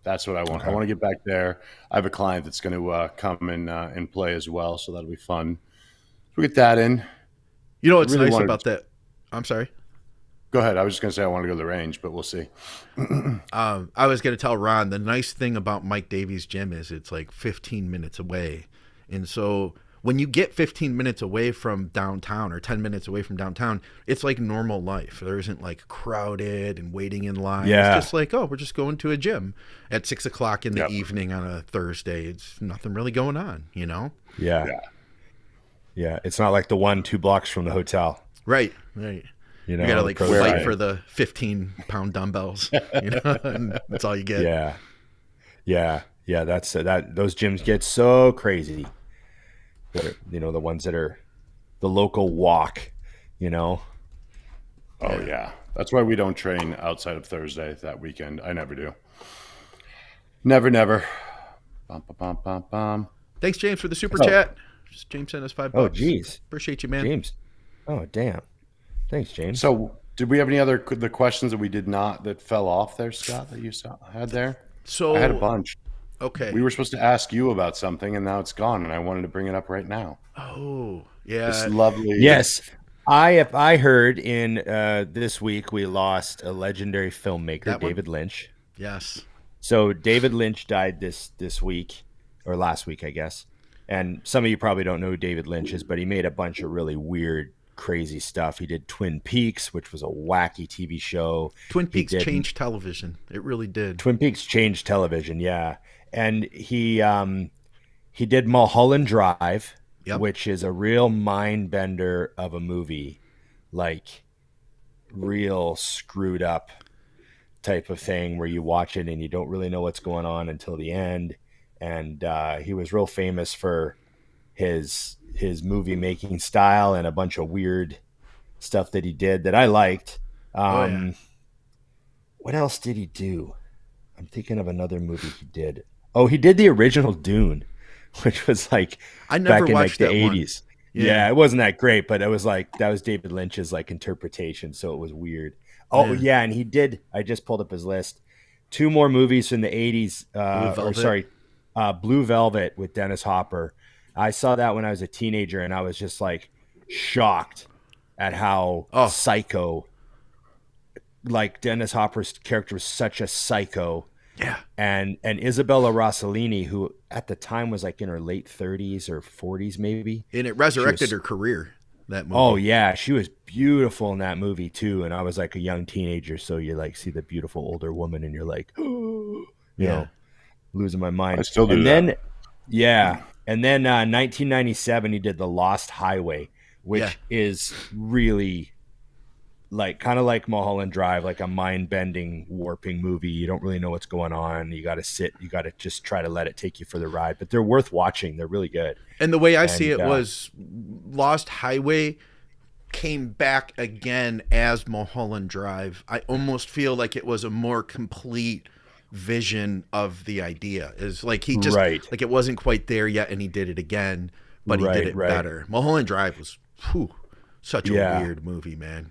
That's what I want. Okay. I want to get back there. I have a client that's going to come and play as well, so that'll be fun. We get that in. What's really nice about that? I'm sorry. Go ahead. I was just going to say I want to go to the range, but we'll see. I was going to tell Ron, the nice thing about Mike Davies' gym is it's like 15 minutes away. And so when you get 15 minutes away from downtown or 10 minutes away from downtown, it's like normal life. There isn't like crowded and waiting in line. Yeah. It's just like, we're just going to a gym at 6:00 in the evening on a Thursday. It's nothing really going on, Yeah. It's not like the 1-2 blocks from the hotel. Right. You know, You gotta like protein. fight for the 15-pound dumbbells, you know, and that's all you get. Yeah. That's that. Those gyms get so crazy. You know, the ones that are the local walk. You know. Oh yeah, that's why we don't train outside of Thursday that weekend. I never do. Never. Bum, bum, bum, bum, bum. Thanks, James, for the super chat. James sent us $5. Oh, geez. Appreciate you, man. James. Oh, damn. Thanks, James. So, did we have any other the questions that we did not that fell off there, Scott? That you had there? So I had a bunch. Okay. We were supposed to ask you about something, and now it's gone. And I wanted to bring it up right now. Oh, yeah. This lovely. Yes. I heard in this week we lost a legendary filmmaker, David Lynch. Yes. So David Lynch died this week, or last week, I guess. And some of you probably don't know who David Lynch is, but he made a bunch of really weird, crazy stuff. He did Twin Peaks, which was a wacky TV show. Twin Peaks changed television. It really did. Twin Peaks changed television, yeah. And he did Mulholland Drive, which is a real mind bender of a movie, like real screwed up type of thing where you watch it and you don't really know what's going on until the end. And he was real famous for his movie making style and a bunch of weird stuff that he did that I liked. What else did he do? I'm thinking of another movie he did. Oh, he did the original Dune, which was like I never back in watched like the that 80s. One. Yeah, it wasn't that great, but it was like that was David Lynch's like interpretation, so it was weird. Oh yeah, and he did. I just pulled up his list. 2 more movies from the 80s. Blue Velvet with Dennis Hopper. I saw that when I was a teenager, and I was just like shocked at how psycho. Like Dennis Hopper's character was such a psycho. Yeah. And Isabella Rossellini, who at the time was like in her late 30s or 40s maybe. And it resurrected her career, that movie. Oh yeah, she was beautiful in that movie too. And I was like a young teenager, so you like see the beautiful older woman and you're like, you know, losing my mind. I still do and that. Then, yeah. And then 1997 he did The Lost Highway, which is really like kind of like Mulholland Drive, like a mind-bending, warping movie. You don't really know what's going on. You got to sit. You got to just try to let it take you for the ride. But they're worth watching. They're really good. And the way I see it was Lost Highway came back again as Mulholland Drive. I almost feel like it was a more complete vision of the idea. Is like he just like it wasn't quite there yet, and he did it again, but he did it better. Mulholland Drive was such a weird movie, man.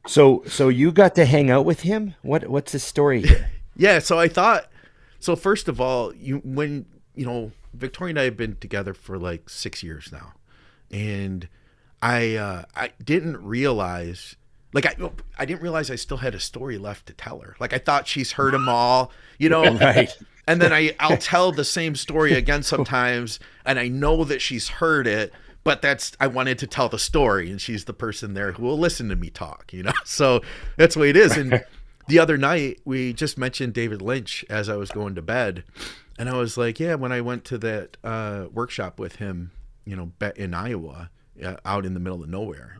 So you got to hang out with him? What's his story here? Yeah, so I thought, first of all, Victoria and I have been together for like 6 years now, and I didn't realize, I didn't realize I still had a story left to tell her. Like I thought she's heard them all, Right. And then I'll tell the same story again sometimes, and I know that she's heard it. But I wanted to tell the story, and she's the person there who will listen to me talk, So that's the way it is. And the other night, we just mentioned David Lynch as I was going to bed. And I was like, yeah, when I went to that workshop with him, in Iowa, out in the middle of nowhere.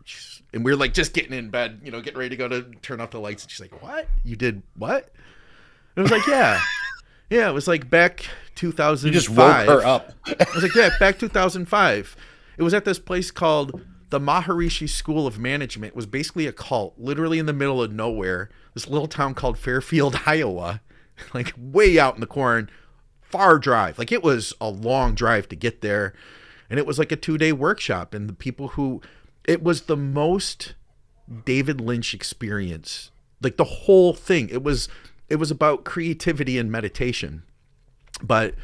And we were like just getting in bed, getting ready to go to turn off the lights. And she's like, what? You did what? And I was like, yeah. Yeah, it was like back 2005. You just woke her up. I was like, yeah, back 2005. It was at this place called the Maharishi School of Management. It was basically a cult, literally in the middle of nowhere. This little town called Fairfield, Iowa, like way out in the corn, far drive. Like it was a long drive to get there. And it was like a 2-day workshop. And the people it was the most David Lynch experience, like the whole thing. It was about creativity and meditation. But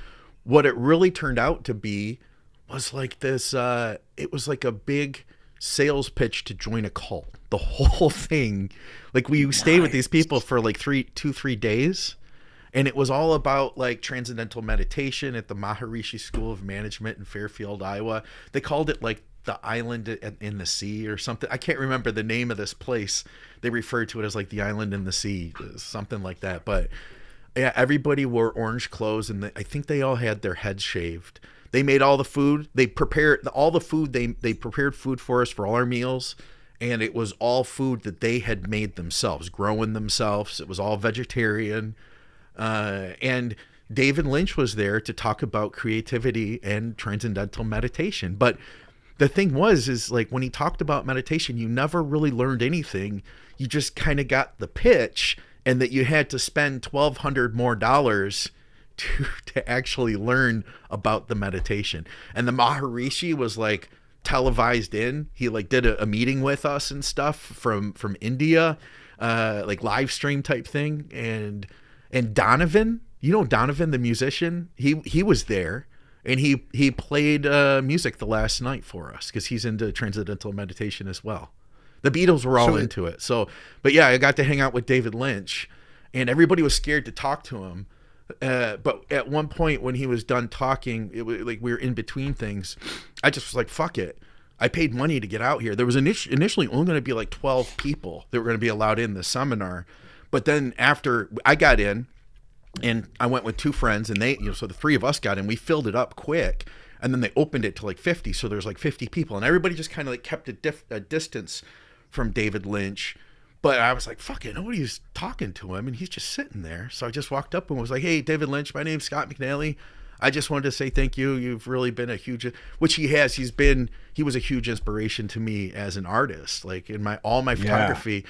what it really turned out to be was like this, it was like a big sales pitch to join a cult. The whole thing, like we stayed with these people for like 3 days, and it was all about like transcendental meditation at the Maharishi School of Management in Fairfield, Iowa. They called it like the island in the sea or something. I can't remember the name of this place. They referred to it as like the island in the sea, something like that. But yeah, everybody wore orange clothes, and I think they all had their heads shaved. They made all the food. They prepared all the food. They prepared food for us for all our meals, and it was all food that they had made themselves, growing themselves. It was all vegetarian. And David Lynch was there to talk about creativity and transcendental meditation. But the thing is like when he talked about meditation, you never really learned anything. You just kind of got the pitch, and that you had to spend $1,200 more to actually learn about the meditation. And the Maharishi was like televised in. He like did a meeting with us and stuff from India, like live stream type thing. And Donovan, Donovan the musician, he was there, and he played music the last night for us because he's into transcendental meditation as well. The Beatles were all into it. So, but yeah, I got to hang out with David Lynch, and everybody was scared to talk to him. But at one point when he was done talking, it was like we were in between things. I just was like, fuck it. I paid money to get out here. There was initially only going to be like 12 people that were going to be allowed in the seminar. But then after I got in, and I went with two friends, and they, so the three of us got in, we filled it up quick, and then they opened it to like 50. So there's like 50 people, and everybody just kind of like kept a distance from David Lynch. But I was like, fuck it, nobody's talking to him, and he's just sitting there. So I just walked up and was like, hey, David Lynch, my name's Scott McNally. I just wanted to say thank you. You've really been a huge, which he has. He was a huge inspiration to me as an artist. Like in all my photography,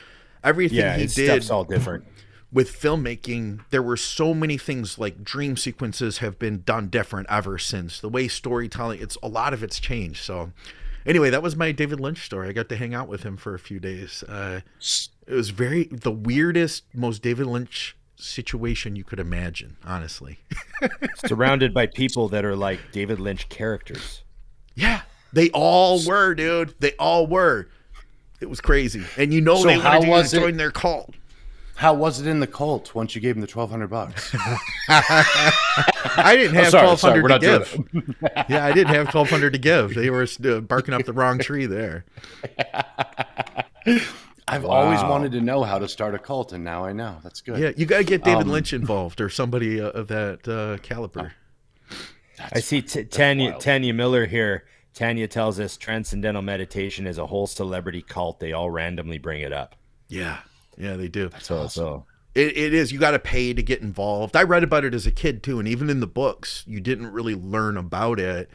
everything he did. Stuff's all different. With filmmaking, there were so many things, like dream sequences have been done different ever since. The way storytelling, a lot of it's changed. So anyway, that was my David Lynch story. I got to hang out with him for a few days. It was the weirdest, most David Lynch situation you could imagine, honestly. Surrounded by people that are like David Lynch characters. Yeah, they all were, dude. They all were. It was crazy. And they wanted you to join their cult. How was it in the cult once you gave him the $1,200? I didn't have $1,200 to give. Yeah, I didn't have $1,200 to give. They were barking up the wrong tree there. I've always wanted to know how to start a cult, and now I know. That's good. Yeah, you got to get David Lynch involved or somebody of that caliber. I see Tanya Miller here. Tanya tells us transcendental meditation is a whole celebrity cult. They all randomly bring it up. Yeah, they do. That's awesome. It is. You got to pay to get involved. I read about it as a kid too, and even in the books, you didn't really learn about it.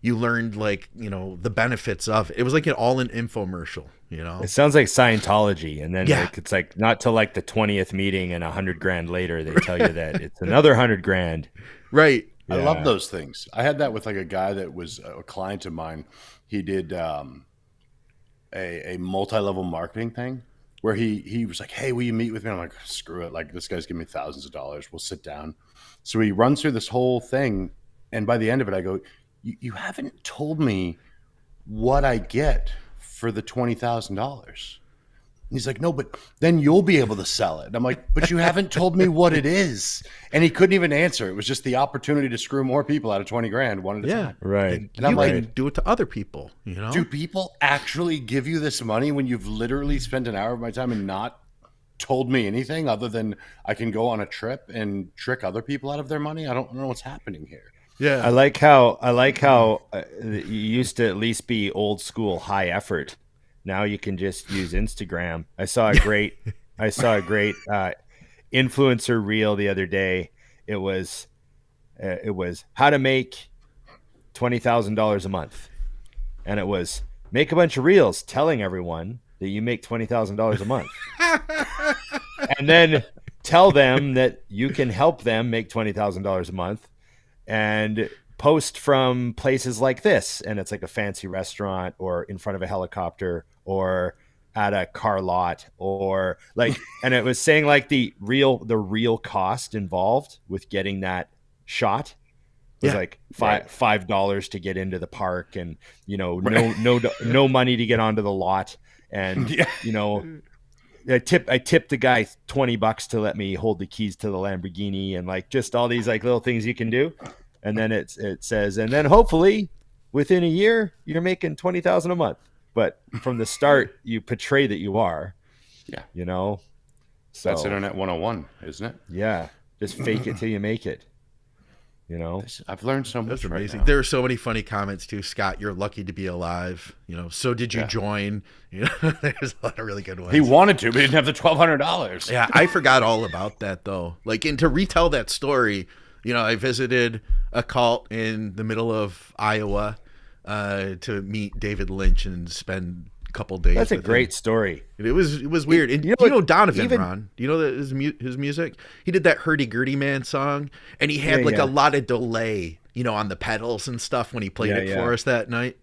You learned the benefits of it. It was like all an infomercial. It sounds like Scientology, and then it's like not till like the 20th meeting and $100,000 later they tell you that it's another $100,000. Right. I love those things. I had that with like a guy that was a client of mine. He did a multi-level marketing thing where he was like, hey, will you meet with me? I'm like, screw it. Like, this guy's giving me thousands of dollars. We'll sit down. So he runs through this whole thing, and by the end of it, I go, you haven't told me what I get for the $20,000. He's like, no, but then you'll be able to sell it. And I'm like, but you haven't told me what it is. And he couldn't even answer. It was just the opportunity to screw more people out of $20,000 one at a time. Right. And I'm like, do it to other people, Do people actually give you this money when you've literally spent an hour of my time and not told me anything other than I can go on a trip and trick other people out of their money? I don't know what's happening here. Yeah. I like how you used to at least be old school high effort. Now you can just use Instagram. I saw a great influencer reel the other day. It was how to make $20,000 a month, and it was make a bunch of reels telling everyone that you make $20,000 a month, and then tell them that you can help them make $20,000 a month, and post from places like this, and it's like a fancy restaurant or in front of a helicopter or at a car lot or like, and it was saying like the real cost involved with getting that shot was like $5 to get into the park, and no money to get onto the lot, and I tipped the guy $20 to let me hold the keys to the Lamborghini, and like just all these like little things you can do. And then it says, and then hopefully within a year you're making $20,000 a month. But from the start, you portray that you are. Yeah. So that's Internet 101, isn't it? Yeah. Just fake it till you make it. You know, I've learned so much. That's right amazing. now. There are so many funny comments too. Scott, you're lucky to be alive. So did you join? There's a lot of really good ones. He wanted to, but he didn't have the $1,200. Yeah, I forgot all about that though. Like, and to retell that story, I visited a cult in the middle of Iowa to meet David Lynch and spend a couple days. that's a with great him. story. It was weird. And Donovan, Ron? Do you know that his music? He did that Hurdy Gurdy Man song, and he had a lot of delay, on the pedals and stuff when he played it for us that night.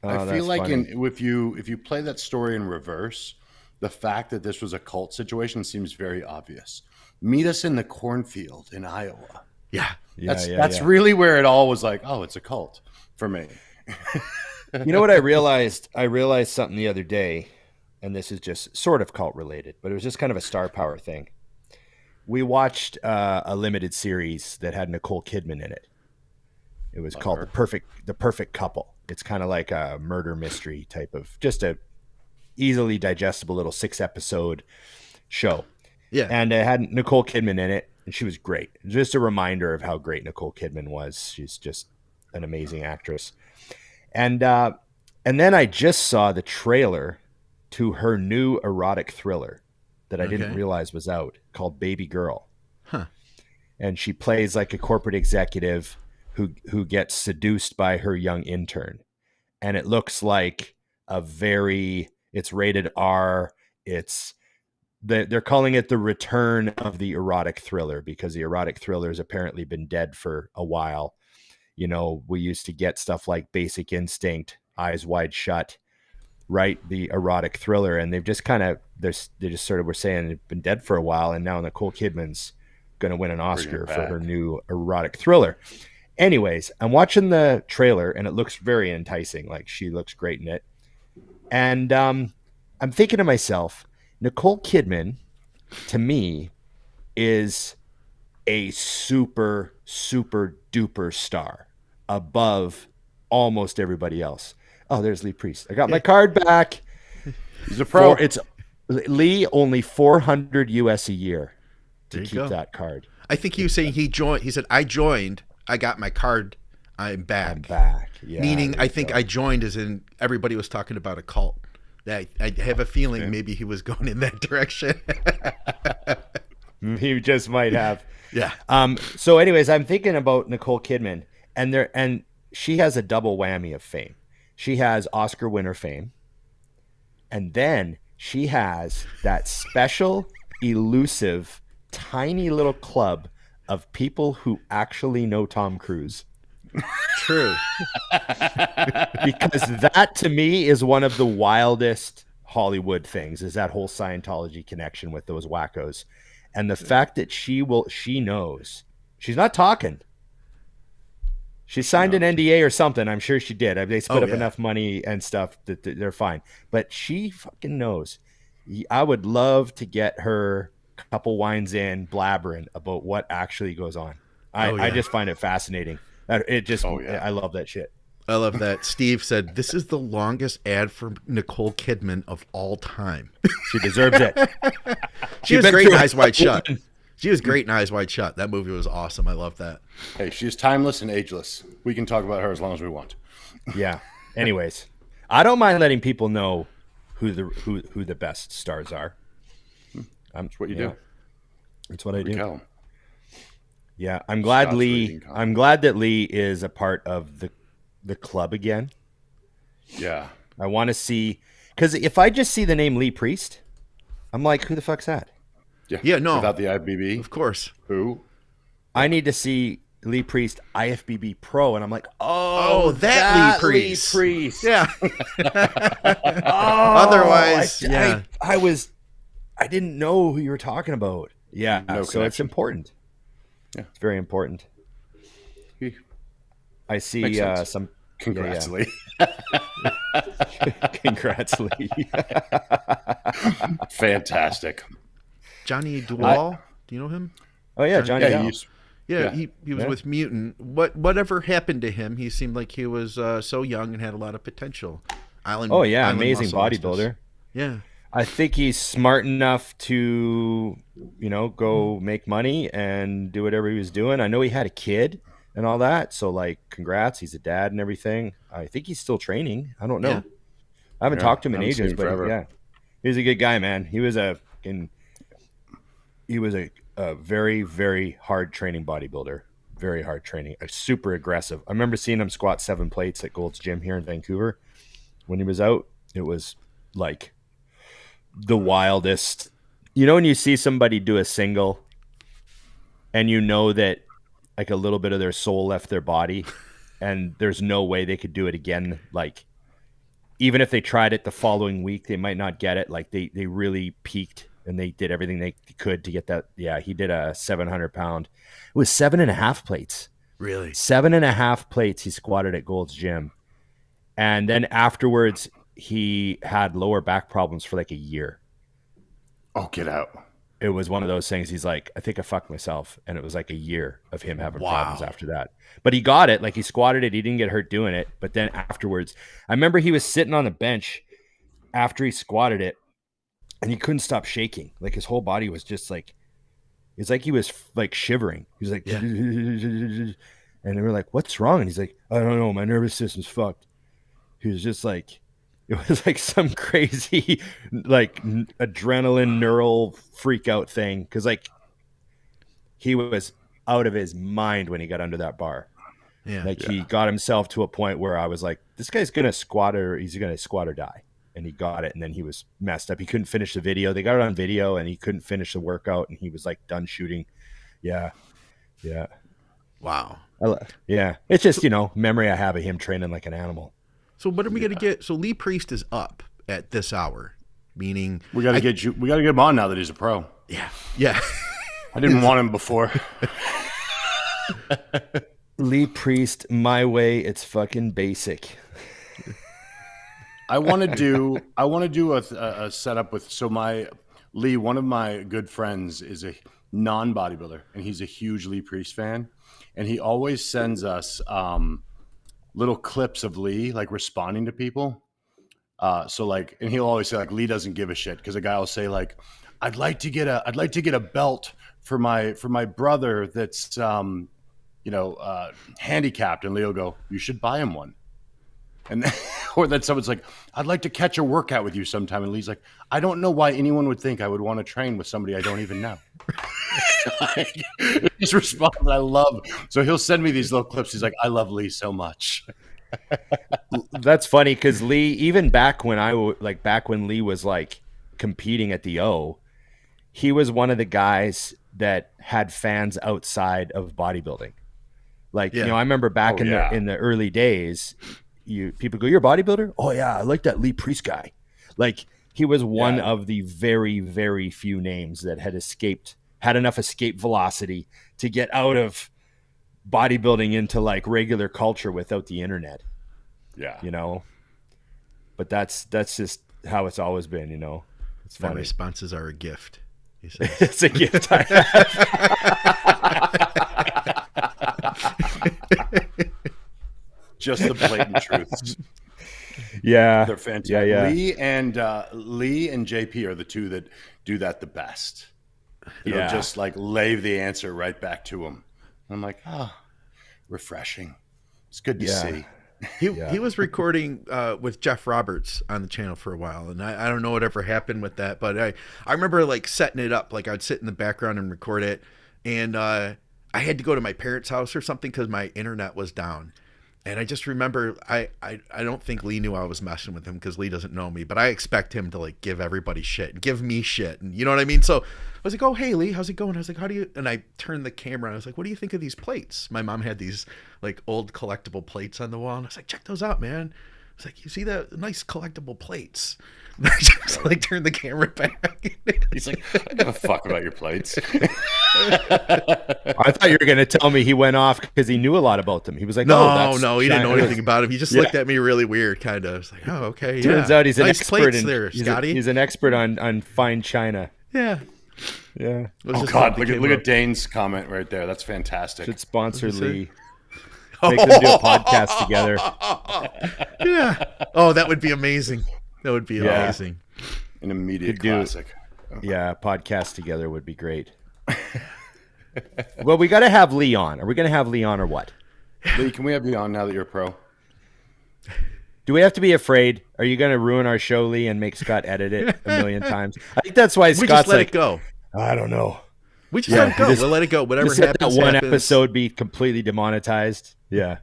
I feel like if you play that story in reverse, the fact that this was a cult situation seems very obvious. Meet us in the cornfield in Iowa. Yeah. That's really where it all was like, oh, it's a cult for me. You know what I realized? I realized something the other day, and this is just sort of cult related, but it was just kind of a star power thing. We watched a limited series that had Nicole Kidman in it. It was called The Perfect Couple. It's kind of like a murder mystery type of, just a easily digestible little 6-episode show. Yeah. And it had Nicole Kidman in it, and she was great. Just a reminder of how great Nicole Kidman was. She's just an amazing actress. And then I just saw the trailer to her new erotic thriller that I didn't realize was out, called Baby Girl. Huh. And she plays like a corporate executive who gets seduced by her young intern. And it looks like it's rated R. They're calling it the return of the erotic thriller, because the erotic thriller has apparently been dead for a while. We used to get stuff like Basic Instinct, Eyes Wide Shut, right? The erotic thriller. And they've just they just sort of were saying they've been dead for a while. And now Nicole Kidman's going to win an Oscar for her new erotic thriller. Anyways, I'm watching the trailer and it looks very enticing. Like, she looks great in it. And I'm thinking to myself, Nicole Kidman, to me, is a super, super duper star above almost everybody else. Oh, there's Lee Priest. I got my card back. He's a pro. It's Lee, only $400 US a year to keep that card. I think he was saying he joined. He said, I joined. I got my card. I'm back. I'm back. Yeah, Meaning, I think I joined as in everybody was talking about a cult. I have a feeling maybe he was going in that direction. He just might have. Yeah. So anyways, I'm thinking about Nicole Kidman, and she has a double whammy of fame. She has Oscar winner fame, and then she has that special, elusive, tiny little club of people who actually know Tom Cruise. True. Because that, to me, is one of the wildest Hollywood things, is that whole Scientology connection with those wackos. And the fact that she knows. She's not talking. She signed an NDA or something. I'm sure she did. They split up enough money and stuff that they're fine. But she fucking knows. I would love to get her a couple wines in, blabbering about what actually goes on. I just find it fascinating. I love that shit. I love that. Steve said, this is the longest ad for Nicole Kidman of all time. She deserves it. She was great in Eyes Wide Shut. She was great in Eyes Wide Shut. That movie was awesome. I love that. Hey, she's timeless and ageless. We can talk about her as long as we want. Yeah. Anyways, I don't mind letting people know who the best stars are. That's what you do. That's what I do. Go. Yeah, I'm glad that Lee is a part of the club again. Yeah. I want to see, because if I just see the name Lee Priest, I'm like, who the fuck's that? Yeah, no. Without the IFBB? Of course. Who? I need to see Lee Priest IFBB Pro, and I'm like, that Lee Priest. Yeah. Otherwise, I didn't know who you were talking about. Yeah, No so it's important. Yeah. It's very important. I see some. Congrats, Lee. Congrats, Lee. Fantastic. Johnny Duval, do you know him? Oh yeah, Johnny. Yeah, he was with Mutant. Whatever happened to him? He seemed like he was so young and had a lot of potential. Amazing bodybuilder. Yeah. I think he's smart enough to, go make money and do whatever he was doing. I know he had a kid and all that. So, like, congrats. He's a dad and everything. I think he's still training. I don't know. Yeah. I haven't talked to him in haven't seen ages, him but forever. yeah, he's a good guy, man. He was a very, very hard training bodybuilder. Very hard training. Super aggressive. I remember seeing him squat 7 plates at Gold's Gym here in Vancouver when he was out. It was like the wildest. When you see somebody do a single and you know that like a little bit of their soul left their body and there's no way they could do it again. Like, even if they tried it the following week, they might not get it. Like, they really peaked and they did everything they could to get that. Yeah, he did a 700-pound. It was 7.5 plates. Really? 7.5 plates he squatted at Gold's Gym. And then afterwards, he had lower back problems for like a year. Oh, get out. It was one of those things. He's like, I think I fucked myself. And it was like a year of him having problems after that. But he got it. Like, he squatted it. He didn't get hurt doing it. But then afterwards, I remember he was sitting on the bench after he squatted it and he couldn't stop shaking. Like, his whole body was just like, it's like he was like shivering. He was like, Yeah. and they were like, what's wrong? And he's like, I don't know. My nervous system's fucked. He was just like, it was like some crazy, like, adrenaline neural freak out thing. Cause like he was out of his mind when he got under that bar. Yeah. Like, he got himself to a point where I was like, this guy's going to squat or he's going to squat or die. And he got it. And then he was messed up. He couldn't finish the video. They got it on video and he couldn't finish the workout and he was like done shooting. Yeah. Yeah. Wow. Yeah. It's just, memory I have of him training like an animal. So what are we going to get? So Lee Priest is up at this hour, meaning We got to get him on now that he's a pro. Yeah. Yeah. I didn't want him before. Lee Priest, my way, it's fucking basic. I want to do a setup with, so one of my good friends is a non-bodybuilder and he's a huge Lee Priest fan. And he always sends us little clips of Lee, like, responding to people. So like, and he'll always say like, Lee doesn't give a shit. Cause a guy will say like, I'd like to get a belt for my brother that's, handicapped. And Lee will go, you should buy him one. And then, or then someone's like, I'd like to catch a workout with you sometime. And Lee's like, I don't know why anyone would think I would want to train with somebody I don't even know. Like, his response I love. So he'll send me these little clips. He's like, I love Lee so much. That's funny because Lee, even back when when Lee was like competing at the O, he was one of the guys that had fans outside of bodybuilding. Like, I remember back in the early days, people go, you're a bodybuilder? Oh yeah, I like that Lee Priest guy. Like, he was one of the very, very few names that had enough escape velocity to get out of bodybuilding into like regular culture without the internet. Yeah. But that's just how it's always been, It's My funny. responses are a gift. He says. It's a gift I have. Just the blatant truths. Yeah. They're fantastic. Yeah. Lee and JP are the two that do that the best. Just like lay the answer right back to them. I'm like, refreshing. It's good to see. He was recording with Jeff Roberts on the channel for a while, and I don't know whatever happened with that, but I remember like setting it up. Like, I'd sit in the background and record it, and I had to go to my parents' house or something because my internet was down. And I just remember, I don't think Lee knew I was messing with him because Lee doesn't know me, but I expect him to like give everybody shit and give me shit. And you know what I mean? So I was like, oh, hey, Lee, how's it going? I was like, how do you, and I turned the camera and I was like, what do you think of these plates? My mom had these like old collectible plates on the wall. And I was like, check those out, man. I was like, you see that nice collectible plates? And I just like turned the camera back. He's like, I don't give a fuck about your plates. I thought you were going to tell me he went off because he knew a lot about them. He was like, no, he didn't know anything about him. He just looked at me really weird, kind of. I was like, oh, okay. Turns out he's an nice expert plates there, Scotty. He's an expert on fine china. Yeah. Yeah. Oh God, look at Dane's comment right there. That's fantastic. Should sponsor Lee. Make them do a podcast together. Yeah. Oh, that would be amazing. That would be amazing. An immediate Could do- classic. Yeah, podcast together would be great. Well, we got to have Lee on. Are we going to have Lee on or what? Lee, can we have you on now that you're a pro? Do we have to be afraid? Are you going to ruin our show, Lee, and make Scott edit it a million times? I think that's why We Scott's just let like, it go. I don't know. We just let it go. just- We'll let it go. Whatever Just let happens, that one happens. episode be completely demonetized. Yeah.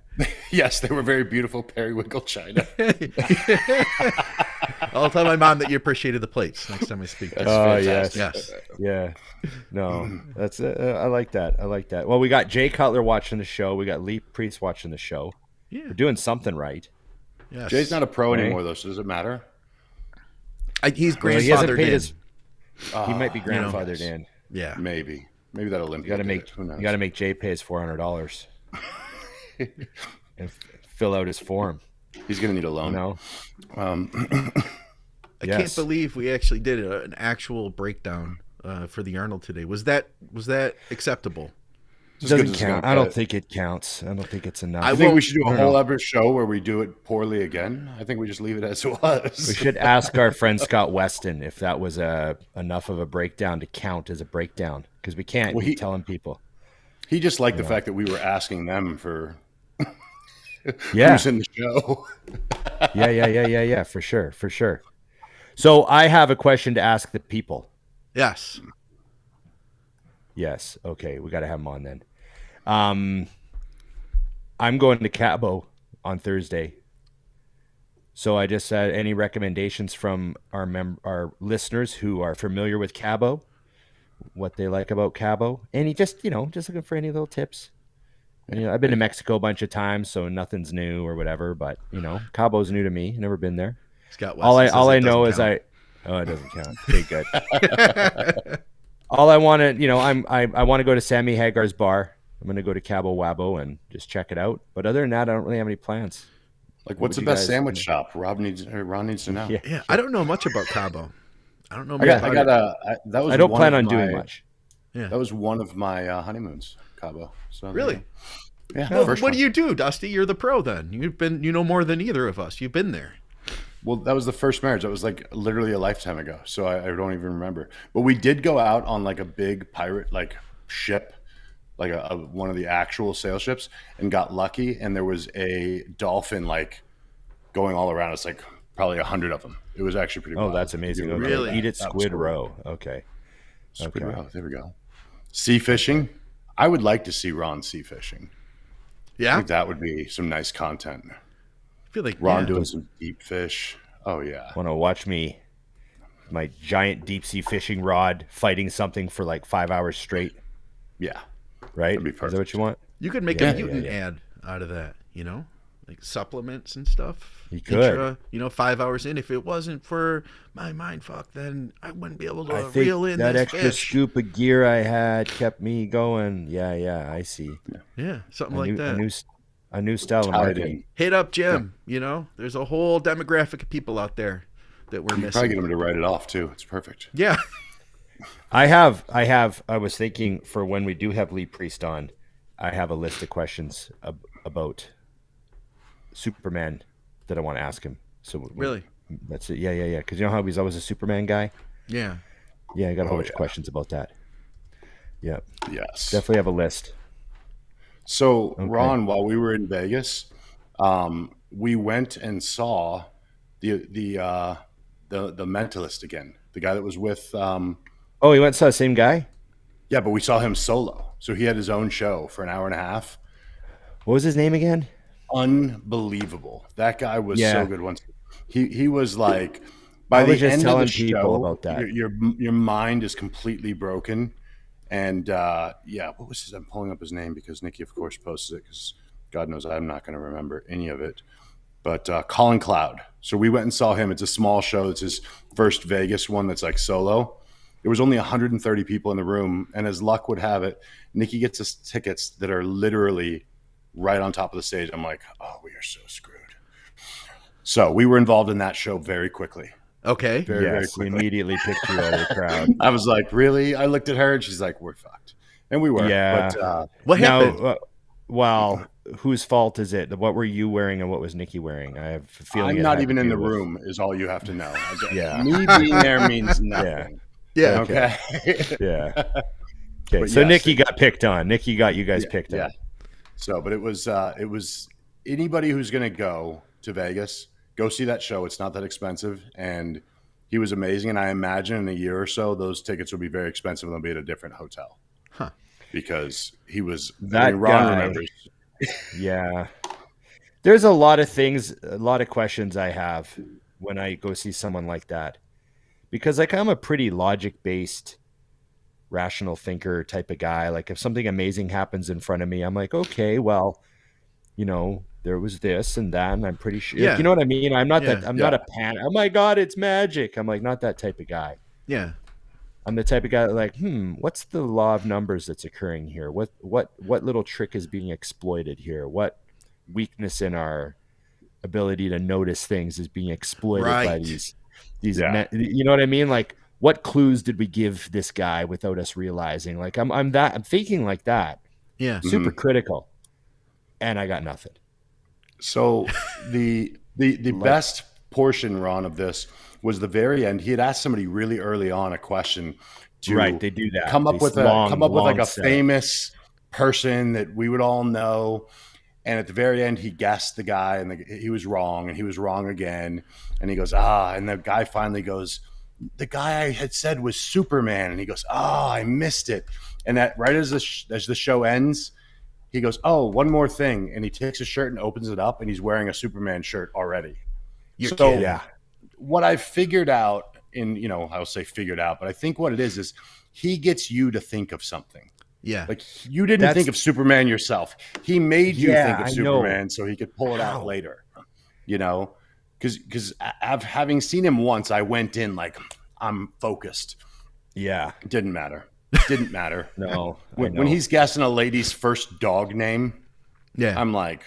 Yes, they were very beautiful periwinkle china. I'll tell my mom that you appreciated the plates next time we speak. That's yes. fantastic. Yes. Yeah. No, that's I like that. I like that. Well, we got Jay Cutler watching the show. We got Lee Priest watching the show. Yeah. We're doing something right. Yes. Jay's not a pro Right. anymore, though, so does it matter? He's Well, he hasn't grandfathered paid in. his. He might be you know. grandfathered in. Yeah. Maybe that Olympia. You got to did make. it. Who knows? You got to make Jay pay his $400 and fill out his form. He's gonna need a You loan. know. I can't believe we actually did an actual breakdown for the Arnold today. Was that acceptable? Just 'cause Doesn't it's count. gonna I don't cut it. think it counts. I don't think it's enough. I think we should do a whole other show where we do it poorly again. I think we just leave it as it was. We should ask our friend Scott Weston if that was enough of a breakdown to count as a breakdown, because we can't Well, be telling people. He just liked the fact that we were asking them for Yeah, who's in the show. yeah, for sure. So I have a question to ask the people. Yes. Yes. Okay, we got to have him on then. I'm going to Cabo on Thursday. So I just said, any recommendations from our listeners who are familiar with Cabo, what they like about Cabo, and just looking for any little tips. And, I've been to Mexico a bunch of times, so nothing's new or whatever. But Cabo's new to me. Never been there. Scott All Weston I says it know doesn't is count. Oh, it doesn't count. Okay, good. All I want to, I want to go to Sammy Hagar's bar. I'm going to go to Cabo Wabo and just check it out. But other than that, I don't really have any plans. Like, what's the you best guys- sandwich shop? Ron needs to know. Yeah. Yeah, I don't know much about Cabo. I don't know I much got, about I got it. that was I don't one plan of on doing my- much. Yeah. That was one of my honeymoons, Cabo. So Really? yeah. Well, first what one. do you do, Dusty? You're the pro then. You know more than either of us. You've been there. Well, that was the first marriage. That was like literally a lifetime ago. So I don't even remember. But we did go out on like a big pirate ship, like one of the actual sail ships, and got lucky. And there was a dolphin going all around us, like probably 100 of them. It was actually pretty. Oh, wild. that's amazing. Okay. Really? Eat it That was Squid cool. Row. Okay. Squid Okay. Row. There we go. Sea fishing. I would like to see Ron sea fishing. I Yeah. think that would be some nice content. I feel like Ron yeah. doing some deep fish. Oh yeah. Want to watch me, my giant deep sea fishing rod, fighting something for like 5 hours straight, Yeah. right? That'd be Is that what you want? You could make Yeah, a mutant yeah. ad out of that, like supplements and stuff. You could. 5 hours in. If it wasn't for my mind fuck, then I wouldn't be able to I think reel in that this extra fish. scoop of gear I had kept me going. Yeah, I see. Yeah, something like that. A new style of Tied marketing. in. Hit up Jim. There's a whole demographic of people out there that we're You missing. probably get him to write it off too. It's perfect. Yeah. I was thinking for when we do have Lee Priest on, I have a list of questions about Superman that I want to ask him. So Really? That's it. Yeah. Because you know how he's always a Superman guy. Yeah. Yeah, I got a whole bunch yeah. of questions about that. Yeah, Yes. definitely have a list. So Ron, while we were in Vegas, we went and saw the Mentalist again. The guy that was with Oh, you went and saw the same guy? yeah, but we saw him solo. So he had his own show for an hour and a half. What was his name again? Unbelievable. That guy was Yeah. so good. Once he was like, by I the was just end of telling the people show, about that. your mind is completely broken. And what was his? I'm pulling up his name because Nikki, of course, posted it because God knows I'm not going to remember any of it. But Colin Cloud. So we went and saw him. It's a small show. It's his first Vegas one that's like solo. There was only 130 people in the room, and as luck would have it, Nikki gets us tickets that are literally right on top of the stage. I'm like, oh, we are so screwed. So we were involved in that show very quickly. Okay. Very Yes, we quickly. immediately picked you out of the crowd. I was like, really? I looked at her, and she's like, we're fucked. And we were. Yeah. But What happened? Well, whose fault is it? What were you wearing and what was Nikki wearing? I have a feeling I'm it not had even to in do the with- room is all you have to know. Yeah. Me being there means nothing. Yeah. Okay. Yeah. Okay. But So yes, Nikki got picked on. Nikki got you guys picked yeah. on. So, but it was anybody who's going to go to Vegas, go see that show. It's not that expensive, and he was amazing. And I imagine in a year or so, those tickets will be very expensive and they'll be at a different hotel. Huh. Because he was That Ron guy- remembers. Yeah. There's a lot of things, a lot of questions I have when I go see someone like that. Because like I'm a pretty logic-based, rational thinker type of guy. Like if something amazing happens in front of me, I'm like, okay, well, you know, there was this and that, and I'm pretty sure. Yeah. You know what I mean? I'm not Yeah. that. I'm not a pan. Oh my god, it's magic. I'm like not that type of guy. Yeah. I'm the type of guy that like, what's the law of numbers that's occurring here? What little trick is being exploited here? What weakness in our ability to notice things is being exploited by Right. these Yeah. you know what I mean? Like what clues did we give this guy without us realizing? Like I'm thinking like that. Yeah. Super critical. And I got nothing. So the best portion, Ron, of this was the very end. He had asked somebody really early on a question to Right, they do that. come up These with long like a setups. famous person that we would all know. And at the very end, he guessed the guy, and he was wrong, and he was wrong again. And he goes, and the guy finally goes, the guy I had said was Superman, and he goes, I missed it. And that right as the show ends, he goes, one more thing, and he takes his shirt and opens it up, and he's wearing a Superman shirt already. You're So kidding. Yeah. what I've figured out I'll say figured out, but I think what it is he gets you to think of something. Yeah. Like you didn't That's- think of Superman yourself. He made you Yeah, think of I know. Superman so he could pull it out Wow. later. You know, because having seen him once, I went in like I'm focused. Yeah. It didn't matter. Didn't matter. No. I When know. he's guessing a lady's first dog name, Yeah. I'm like,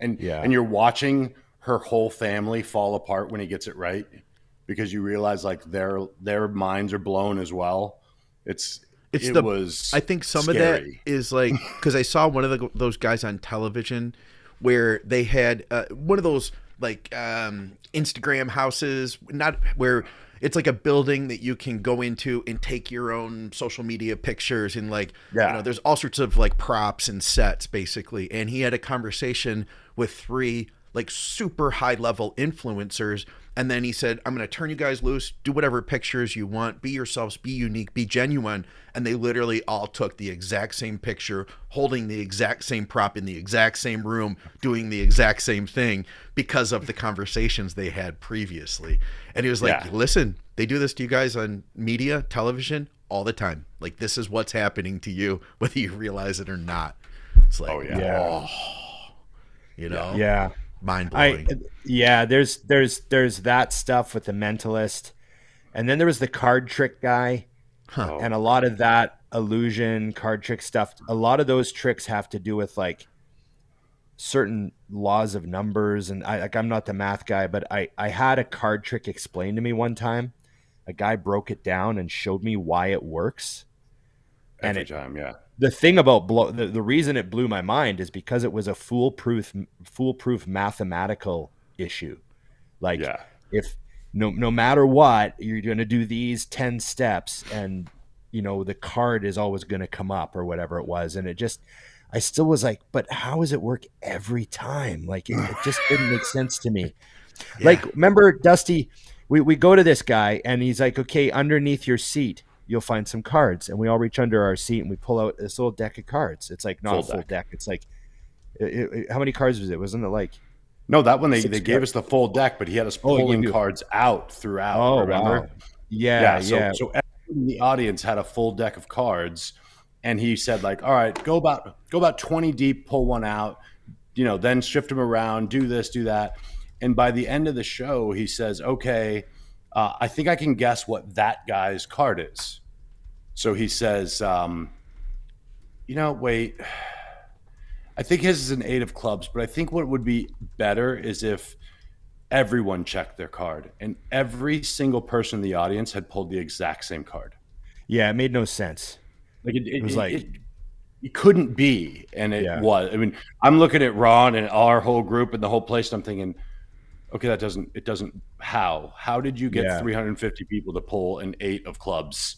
and Yeah. you're watching her whole family fall apart when he gets it right, because you realize like their minds are blown as well. It was. I think some scary. of that is like because I saw one of those guys on television where they had one of those like Instagram houses, not where it's like a building that you can go into and take your own social media pictures and like there's all sorts of like props and sets basically. And he had a conversation with 3 like super high level influencers. And then he said, I'm going to turn you guys loose, do whatever pictures you want, be yourselves, be unique, be genuine. And they literally all took the exact same picture, holding the exact same prop in the exact same room, doing the exact same thing because of the conversations they had previously. And he was like, listen, they do this to you guys on media, television, all the time. Like, this is what's happening to you, whether you realize it or not. It's like, you know? Yeah. Mind blowing. There's that stuff with the Mentalist, and then there was the card trick guy, and a lot of that illusion card trick stuff. A lot of those tricks have to do with like certain laws of numbers, and I'm not the math guy, but I had a card trick explained to me one time. A guy broke it down and showed me why it works. Every time. The thing about the reason it blew my mind is because it was a foolproof mathematical issue. Like if no matter what, you're going to do these 10 steps and the card is always going to come up or whatever it was. And I still was like, but how does it work every time? Like it just didn't make sense to me. Yeah. Like, remember Dusty, we go to this guy and he's like, okay, underneath your seat, you'll find some cards, and we all reach under our seat and we pull out this little deck of cards. It's like not a full deck. It's like, how many cards was it? Wasn't it like? No, that one they gave us the full deck, but he had us pulling cards out throughout. Oh, remember? Wow. Yeah. So everyone in the audience had a full deck of cards, and he said like, all right, go about 20 deep, pull one out, then shift them around, do this, do that. And by the end of the show, he says, okay, I think I can guess what that guy's card is. So he says, wait, I think his is an 8 of clubs, but I think what would be better is if everyone checked their card, and every single person in the audience had pulled the exact same card. Yeah, it made no sense. Like it was it couldn't be, and it was. I mean, I'm looking at Ron and our whole group and the whole place, and I'm thinking, okay, it doesn't. How did you get 350 people to pull an 8 of clubs?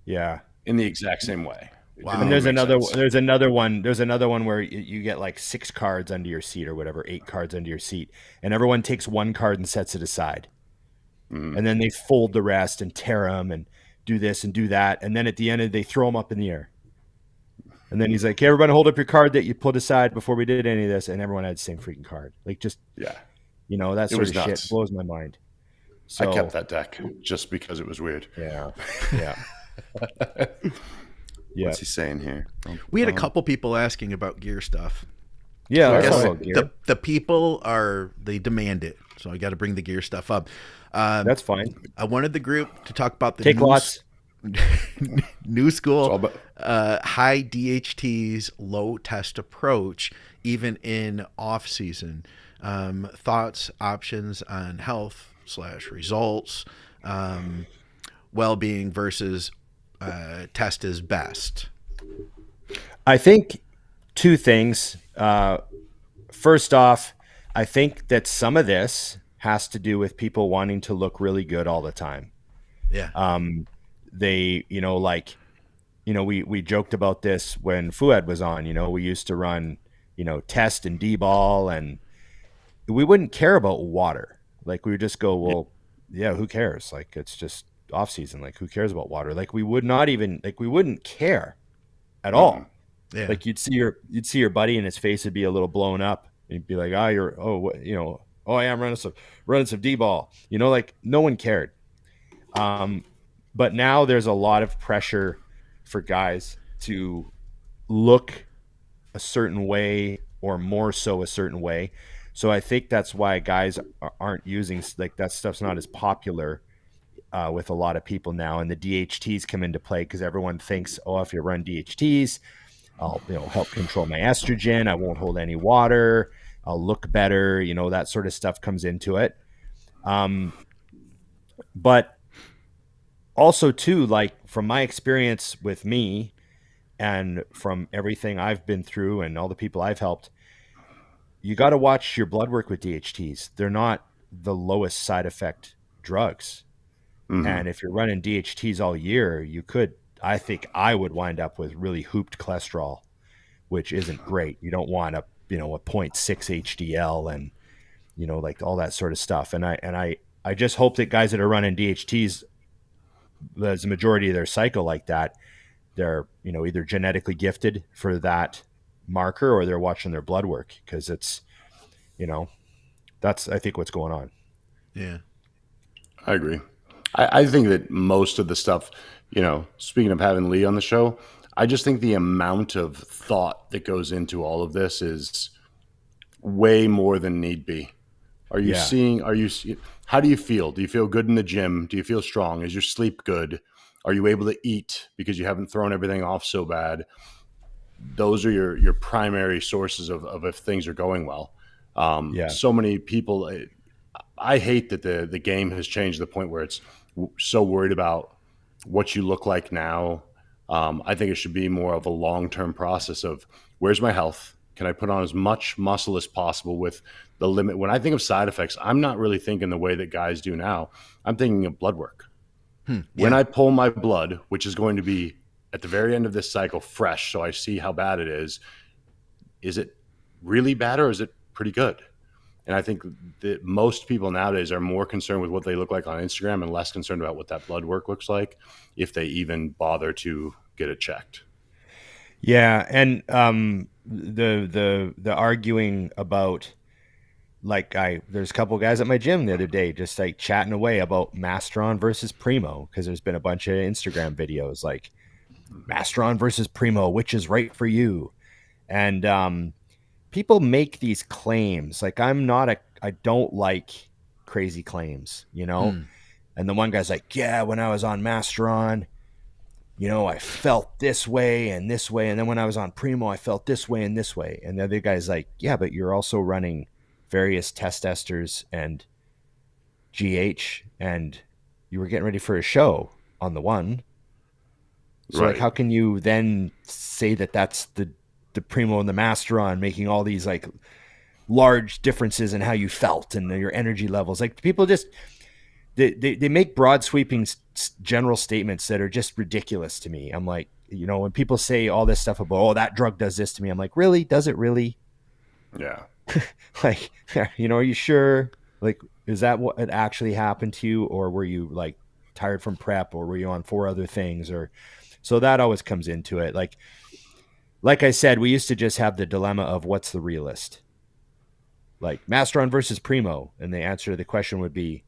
Yeah, in the exact same way. Wow. And there's another one where you get like 6 cards under your seat or whatever, 8 cards under your seat, and everyone takes 1 card and sets it aside. And then they fold the rest and tear them and do this and do that. And then at the end, they throw them up in the air. And then he's like, hey, everybody hold up your card that you put aside before we did any of this. And everyone had the same freaking card. Like, just, that sort of shit blows my mind. So, I kept that deck just because it was weird. Yeah. What's he saying here? We had a couple people asking about gear stuff. Yeah, I guess the people they demand it. So I got to bring the gear stuff up. That's fine. I wanted the group to talk about the new school, high DHTs, low test approach, even in off season. Thoughts, options on health / results, well-being versus test is best. I think 2 things. First off, I think that some of this has to do with people wanting to look really good all the time. Yeah. They, we joked about this when Fuad was on. We used to run, test and D-ball, and we wouldn't care about water. Like, we would just go, well, yeah, who cares? Like, it's just off season. Like, who cares about water? Like, we wouldn't care at all. Yeah. Like, you'd see your buddy and his face would be a little blown up, and you'd be like, I am running some D-ball. Like, no one cared. But now there's a lot of pressure for guys to look a certain way, or more so a certain way. So I think that's why guys aren't using, like, that stuff's not as popular with a lot of people now. And the DHTs come into play because everyone thinks, oh, if you run DHTs, I'll help control my estrogen. I won't hold any water. I'll look better. That sort of stuff comes into it. But also too, like, from my experience with me and from everything I've been through and all the people I've helped, you got to watch your blood work with DHTs. They're not the lowest side effect drugs. And if you're running DHTs all year, I think I would wind up with really hooped cholesterol, which isn't great. You don't want a 0.6 HDL and, like, all that sort of stuff. And I just hope that guys that are running DHTs, as a majority of their cycle like that, they're, either genetically gifted for that marker or they're watching their blood work, because it's, that's, I think, what's going on. Yeah. I agree. I think that most of the stuff, speaking of having Lee on the show, I just think the amount of thought that goes into all of this is way more than need be. How do you feel? Do you feel good in the gym? Do you feel strong? Is your sleep good? Are you able to eat because you haven't thrown everything off so bad? Those are your primary sources of if things are going well. So many people, I hate that the game has changed to the point where it's so worried about what you look like now. I think it should be more of a long-term process of, where's my health? Can I put on as much muscle as possible with the limit? When I think of side effects, I'm not really thinking the way that guys do now. I'm thinking of blood work. When I pull my blood, which is going to be at the very end of this cycle fresh, so I see how bad it is it really bad or is it pretty good? And I think that most people nowadays are more concerned with what they look like on Instagram and less concerned about what that blood work looks like, if they even bother to get it checked. Yeah, and the arguing about, like, there's a couple guys at my gym the other day just like chatting away about Masteron versus Primo, because there's been a bunch of Instagram videos like Masteron versus Primo, which is right for you, and people make these claims. Like, I don't like crazy claims, And the one guy's like, yeah, when I was on Masteron, I felt this way and this way. And then when I was on Primo, I felt this way and this way. And the other guy's like, yeah, but you're also running various test esters and GH, and you were getting ready for a show on the one. So like, how can you then say that that's the Primo and the Masteron making all these like large differences in how you felt and your energy levels? Like people just, they make broad sweeping general statements that are just ridiculous to me. I'm like, you know, when people say all this stuff about, oh, that drug does this to me, I'm like, really? Does it really? Yeah. Like, you know, are you sure? Like, is that what it actually happened to you? Or were you like tired from prep, or were you on 4 other things? Or so that always comes into it. Like I said, we used to just have the dilemma of what's the realist, like Masteron versus Primo. And the answer to the question would be,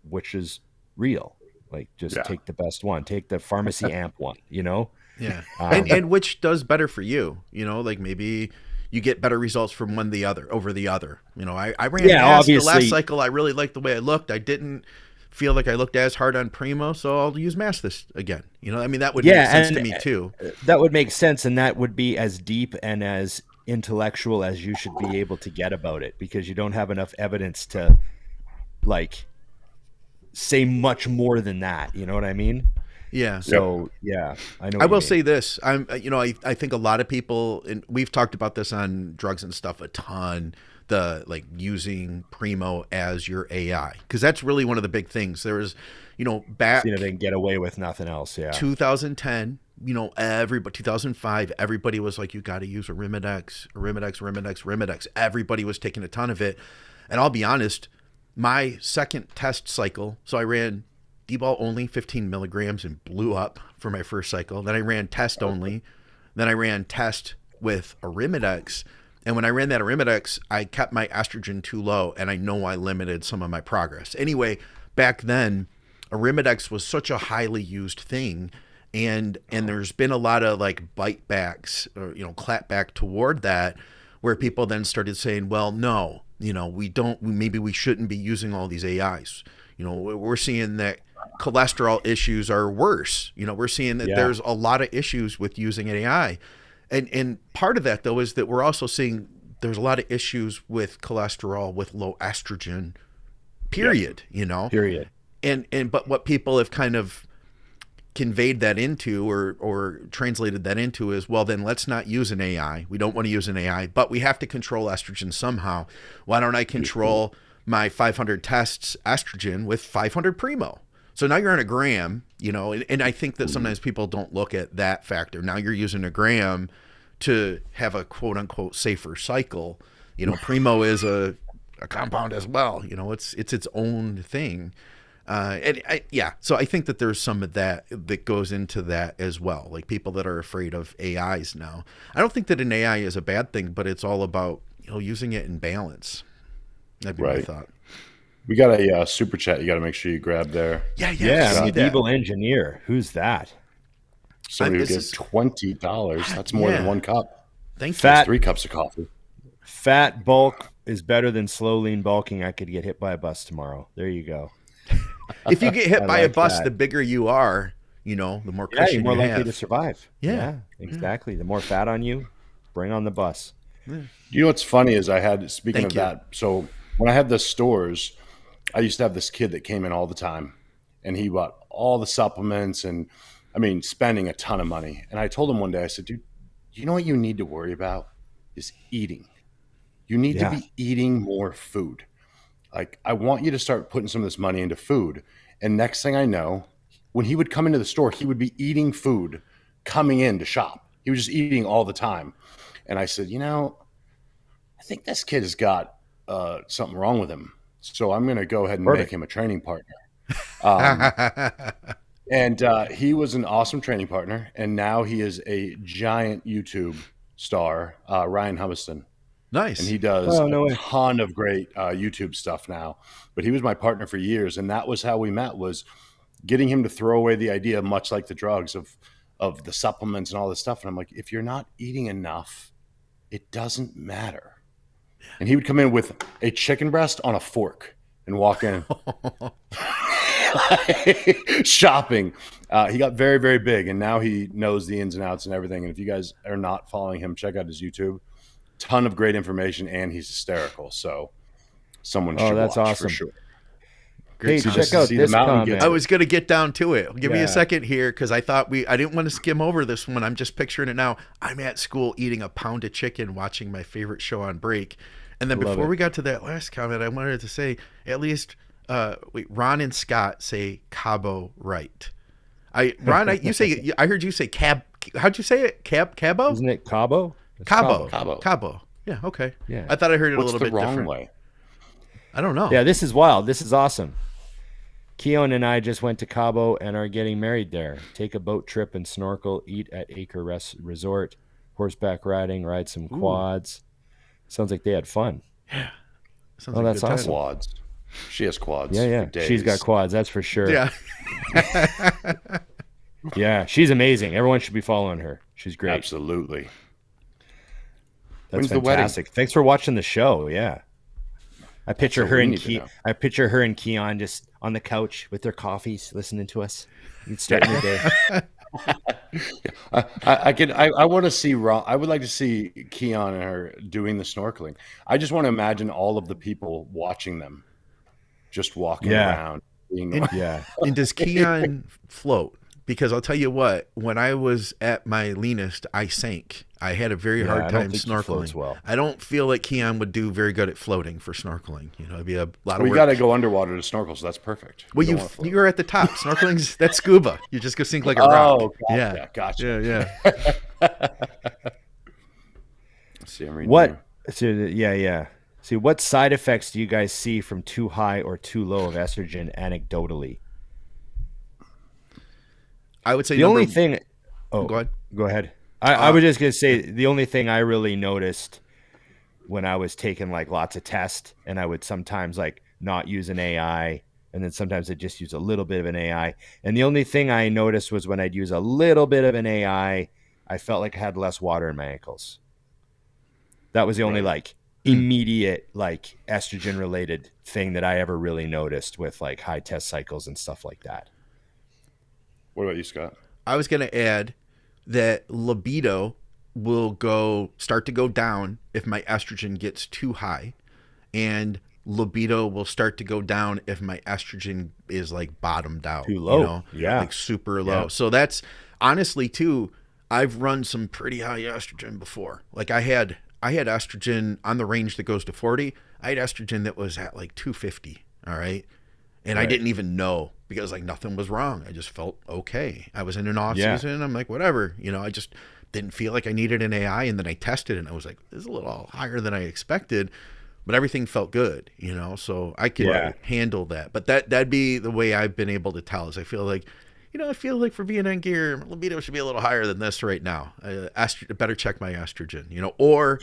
which is real? Like, just take the best one, take the pharmacy amp one, you know? Yeah. And which does better for you, you know, like maybe you get better results from one over the other. You know, I ran the last cycle. I really liked the way I looked. I didn't feel like I looked as hard on Primo, so I'll use Mass this again. You know, I mean, that would make sense to me too. That would make sense, and that would be as deep and as intellectual as you should be able to get about it, because you don't have enough evidence to like say much more than that. You know what I mean? Yeah. So yeah, I know. I will say this. I think a lot of people, and we've talked about this on Drugs and Stuff a ton, the like using Primo as your AI, because that's really one of the big things. There was, you know, back they can get away with nothing else. Yeah. 2010, you know, 2005, everybody was like, you got to use Arimidex. Everybody was taking a ton of it. And I'll be honest, my second test cycle, so I ran D-ball only 15 milligrams and blew up for my first cycle. Then I ran test only. Then I ran test with Arimidex. And when I ran that Arimidex, I kept my estrogen too low, and I know I limited some of my progress. Anyway, back then, Arimidex was such a highly used thing, and there's been a lot of like bite backs or, you know, clap back toward that, where people then started saying, well, no, you know, maybe we shouldn't be using all these AIs. You know, we're seeing that cholesterol issues are worse. You know, we're seeing that there's a lot of issues with using an AI. And part of that, though, is that we're also seeing there's a lot of issues with cholesterol with low estrogen, period, you know? Period. But what people have kind of conveyed that into or translated that into is, well, then let's not use an AI. We don't want to use an AI, but we have to control estrogen somehow. Why don't I control my 500 tests estrogen with 500 Primo? So now you're on a gram, you know, and I think that sometimes people don't look at that factor. Now you're using a gram to have a quote unquote safer cycle. You know, Primo is a compound as well. You know, it's its own thing. So I think that there's some of that goes into that as well. Like people that are afraid of AIs now. I don't think that an AI is a bad thing, but it's all about, you know, using it in balance. That'd be my thought. We got a super chat. You got to make sure you grab there. Yeah. Medieval engineer. Who's that? Somebody who gave $20. That's more than one cup. Thank you. That's 3 cups of coffee. Fat bulk is better than slow lean bulking. I could get hit by a bus tomorrow. There you go. If you get hit by a bus, the bigger you are, you know, the more cushion you're more likely have to survive. Yeah, exactly. The more fat on you, bring on the bus. You know what's funny is speaking of that, so when I had the stores, I used to have this kid that came in all the time, and he bought all the supplements and, I mean, spending a ton of money. And I told him one day, I said, dude, you know what you need to worry about is eating. You need to be eating more food. Like, I want you to start putting some of this money into food. And next thing I know, when he would come into the store, he would be eating food coming in to shop. He was just eating all the time. And I said, you know, I think this kid has got something wrong with him. So I'm going to go ahead and make him a training partner. And he was an awesome training partner. And now he is a giant YouTube star, Ryan Humiston. Nice. And he does a ton of great YouTube stuff now. But he was my partner for years. And that was how we met, was getting him to throw away the idea, much like the drugs, of the supplements and all this stuff. And I'm like, if you're not eating enough, it doesn't matter. And he would come in with a chicken breast on a fork and walk in shopping. He got very, very big, and now he knows the ins and outs and everything. And if you guys are not following him, check out his YouTube. Ton of great information, and he's hysterical. So someone should watch for sure. Hey, See check this- out see the this mountain comment. get- I was gonna get down to it. Give me Yeah. a second here because I didn't want to skim over this one. I'm just picturing it now. I'm at school eating a pound of chicken, watching my favorite show on break, and then Love before it. we got to that last comment, I wanted to say at least Ron and Scott say Cabo right. Ron, I heard you say cab. How'd you say it? Cabo? Isn't it Cabo? It's Cabo. Yeah. Okay. Yeah. I thought I heard it What's a little the bit wrong different. way? I don't know. Yeah, this is wild. This is awesome. Keon and I just went to Cabo and are getting married there. Take a boat trip and snorkel, eat at Acre Resort, horseback riding, ride some quads. Sounds like they had fun. Sounds Oh, like a that's good time. awesome. Quads. She has quads. Yeah. For days. She's got quads, that's for sure. Yeah. Yeah, she's amazing. Everyone should be following her. She's great. Absolutely. That's When's the wedding? fantastic. Thanks for watching the show. Yeah. I picture what her we and need to know. I picture her and Keon just on the couch with their coffees, listening to us. You'd start your day. I want to see Ron. I would like to see Keon and her doing the snorkeling. I just want to imagine all of the people watching them, just walking Yeah. around. Being, Yeah. And does Keon float? Because I'll tell you what, when I was at my leanest, I sank. I had a very Yeah, hard I don't time think he floats snorkeling. well. I don't feel like Keon would do very good at floating for snorkeling. You know, it'd be a lot of we work. got to go underwater to snorkel, so that's perfect. Well, We don't wanna float. you're at the top. Snorkeling's that's scuba. You just go sink like a rock. Oh, gotcha, yeah, gotcha. yeah. Let's see, I'm reading What? here. Yeah. See, what side effects do you guys see from too high or too low of estrogen anecdotally? I would say The only thing. Oh, Go ahead. Go ahead. I was just gonna say the only thing I really noticed when I was taking like lots of tests, and I would sometimes like not use an AI, and then sometimes I'd just use a little bit of an AI. And the only thing I noticed was when I'd use a little bit of an AI, I felt like I had less water in my ankles. That was the only like immediate like estrogen related thing that I ever really noticed with like high test cycles and stuff like that. What about you, Scott? I was going to add that libido will start to go down if my estrogen gets too high, and libido will start to go down if my estrogen is like bottomed out, Too low. you know, Yeah. like super low. Yeah. So that's honestly too. I've run some pretty high estrogen before. Like I had estrogen on the range that goes to 40. I had estrogen that was at like 250. All right. And I didn't even know because like nothing was wrong. I just felt okay. I was in an off season. I'm like, whatever, you know, I just didn't feel like I needed an AI. And then I tested it and I was like, this is a little higher than I expected, but everything felt good, you know? So I could handle that. But that'd be the way I've been able to tell is I feel like for being on gear, libido should be a little higher than this right now. Better check my estrogen, you know, or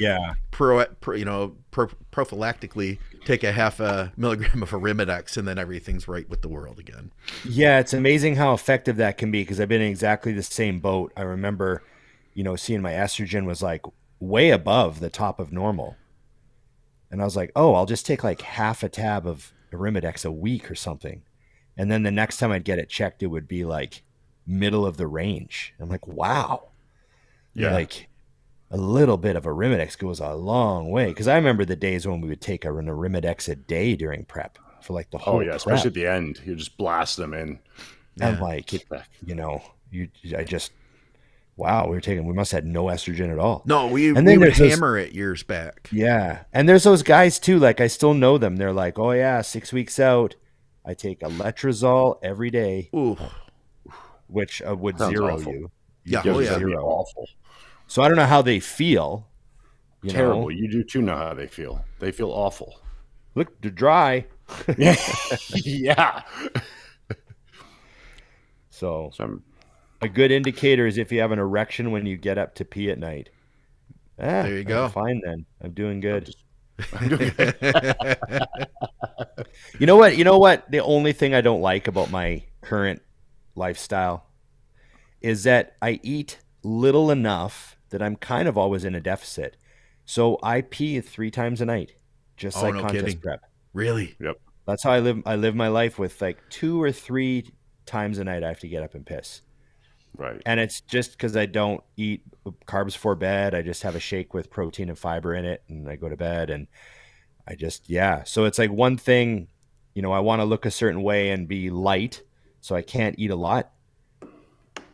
prophylactically take a half a milligram of Arimidex and then everything's right with the world again. Yeah, it's amazing how effective that can be because I've been in exactly the same boat. I remember, you know, seeing my estrogen was like way above the top of normal. And I was like, oh, I'll just take like half a tab of Arimidex a week or something. And then the next time I'd get it checked, it would be like middle of the range. I'm like, wow. Yeah. Like a little bit of Arimidex goes a long way. Because I remember the days when we would take an Arimidex a day during prep for like the whole prep. Especially at the end. You just blast them in. I'm like, you know, wow, we must have had no estrogen at all. No, we then would there's those- hammer it years back. Yeah. And there's those guys too, like I still know them. They're like, oh yeah, 6 weeks out, I take a letrozole every day, Ooh. which would Sounds zero awful. you. Yeah. Yeah, Oh, yeah. that'd be awful. So I don't know how they feel. You Terrible. know? You do too know how they feel. They feel awful. Look, they're dry. Yeah. So So I'm, a good indicator is if you have an erection when you get up to pee at night. There you go. I'm fine then. I'm doing good. I'm doing good. You know what? The only thing I don't like about my current lifestyle is that I eat little enough that I'm kind of always in a deficit. So I pee 3 times a night, just Oh, like no contest kidding. prep. Really? Yep. That's how I live. I live my life with like 2 or 3 times a night I have to get up and piss. Right. And it's just because I don't eat carbs before bed. I just have a shake with protein and fiber in it, and I go to bed. And I just, so it's like one thing I want to look a certain way and be light, so I can't eat a lot.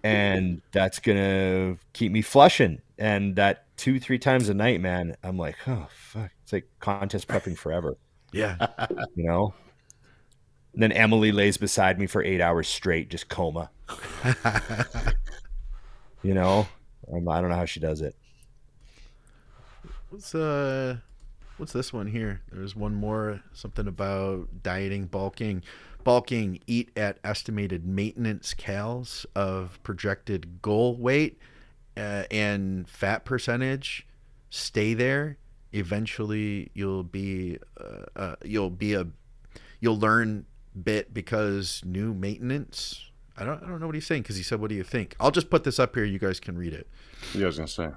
And that's going to keep me flushing. And that 2-3 times a night, man, I'm like, oh, fuck. It's like contest prepping forever, Yeah. And then Emily lays beside me for 8 hours straight, just coma. I don't know how she does it. What's this one here? There's one more, something about dieting, bulking. Bulking, eat at estimated maintenance calories of projected goal weight and fat percentage. Stay there. Eventually, you'll learn bit because new maintenance. I don't know what he's saying because he said, "What do you think?" I'll just put this up here. You guys can read it. Yeah, I was gonna say.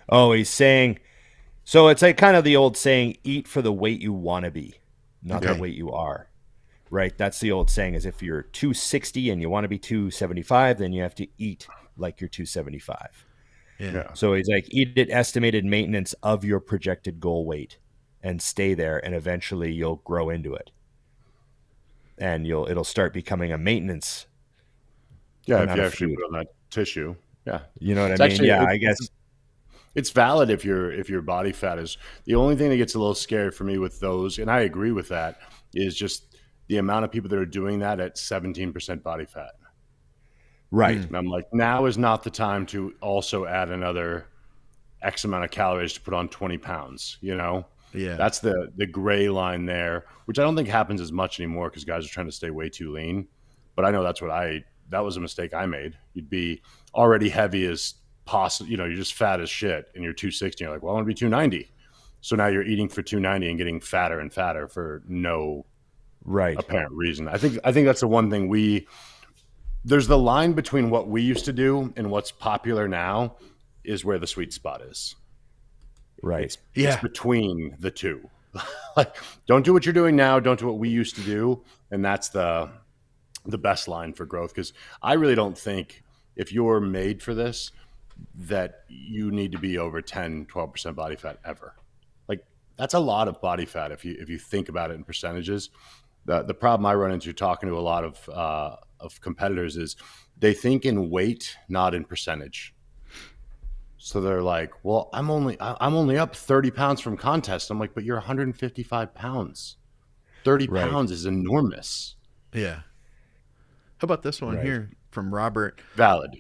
Oh, he's saying, so it's like kind of the old saying, eat for the weight you want to be, not the weight you are, right? That's the old saying, is if you're 260 and you want to be 275, then you have to eat like you're 275. Yeah. So he's like, eat at estimated maintenance of your projected goal weight and stay there, and eventually you'll grow into it. And it'll start becoming a maintenance. Yeah, if you actually put on that tissue. Yeah. You know what I mean? Actually, yeah, I guess. It's valid if your body fat is the only thing that gets a little scary for me with those, and I agree with that, is just the amount of people that are doing that at 17% body fat. Right. And I'm like, now is not the time to also add another X amount of calories to put on 20 pounds, Yeah. That's the gray line there, which I don't think happens as much anymore because guys are trying to stay way too lean. But I know that was a mistake I made. You'd be already heavy as possible, you're just fat as shit and you're 260. You're like, well, I want to be 290. So now you're eating for 290 and getting fatter and fatter for no apparent reason. I think that's the one thing there's the line between what we used to do and what's popular now is where the sweet spot is. Right. It's between the two. Like, don't do what you're doing now. Don't do what we used to do. And that's the best line for growth. Because I really don't think if you're made for this, that you need to be over 10-12% body fat ever. Like, that's a lot of body fat if you think about it in percentages. The problem I run into talking to a lot of competitors is they think in weight, not in percentage. So they're like, well, I'm only up 30 pounds from contest. I'm like, but you're 155 pounds. 30 pounds is enormous. Yeah. How about this one here from Robert? Valid.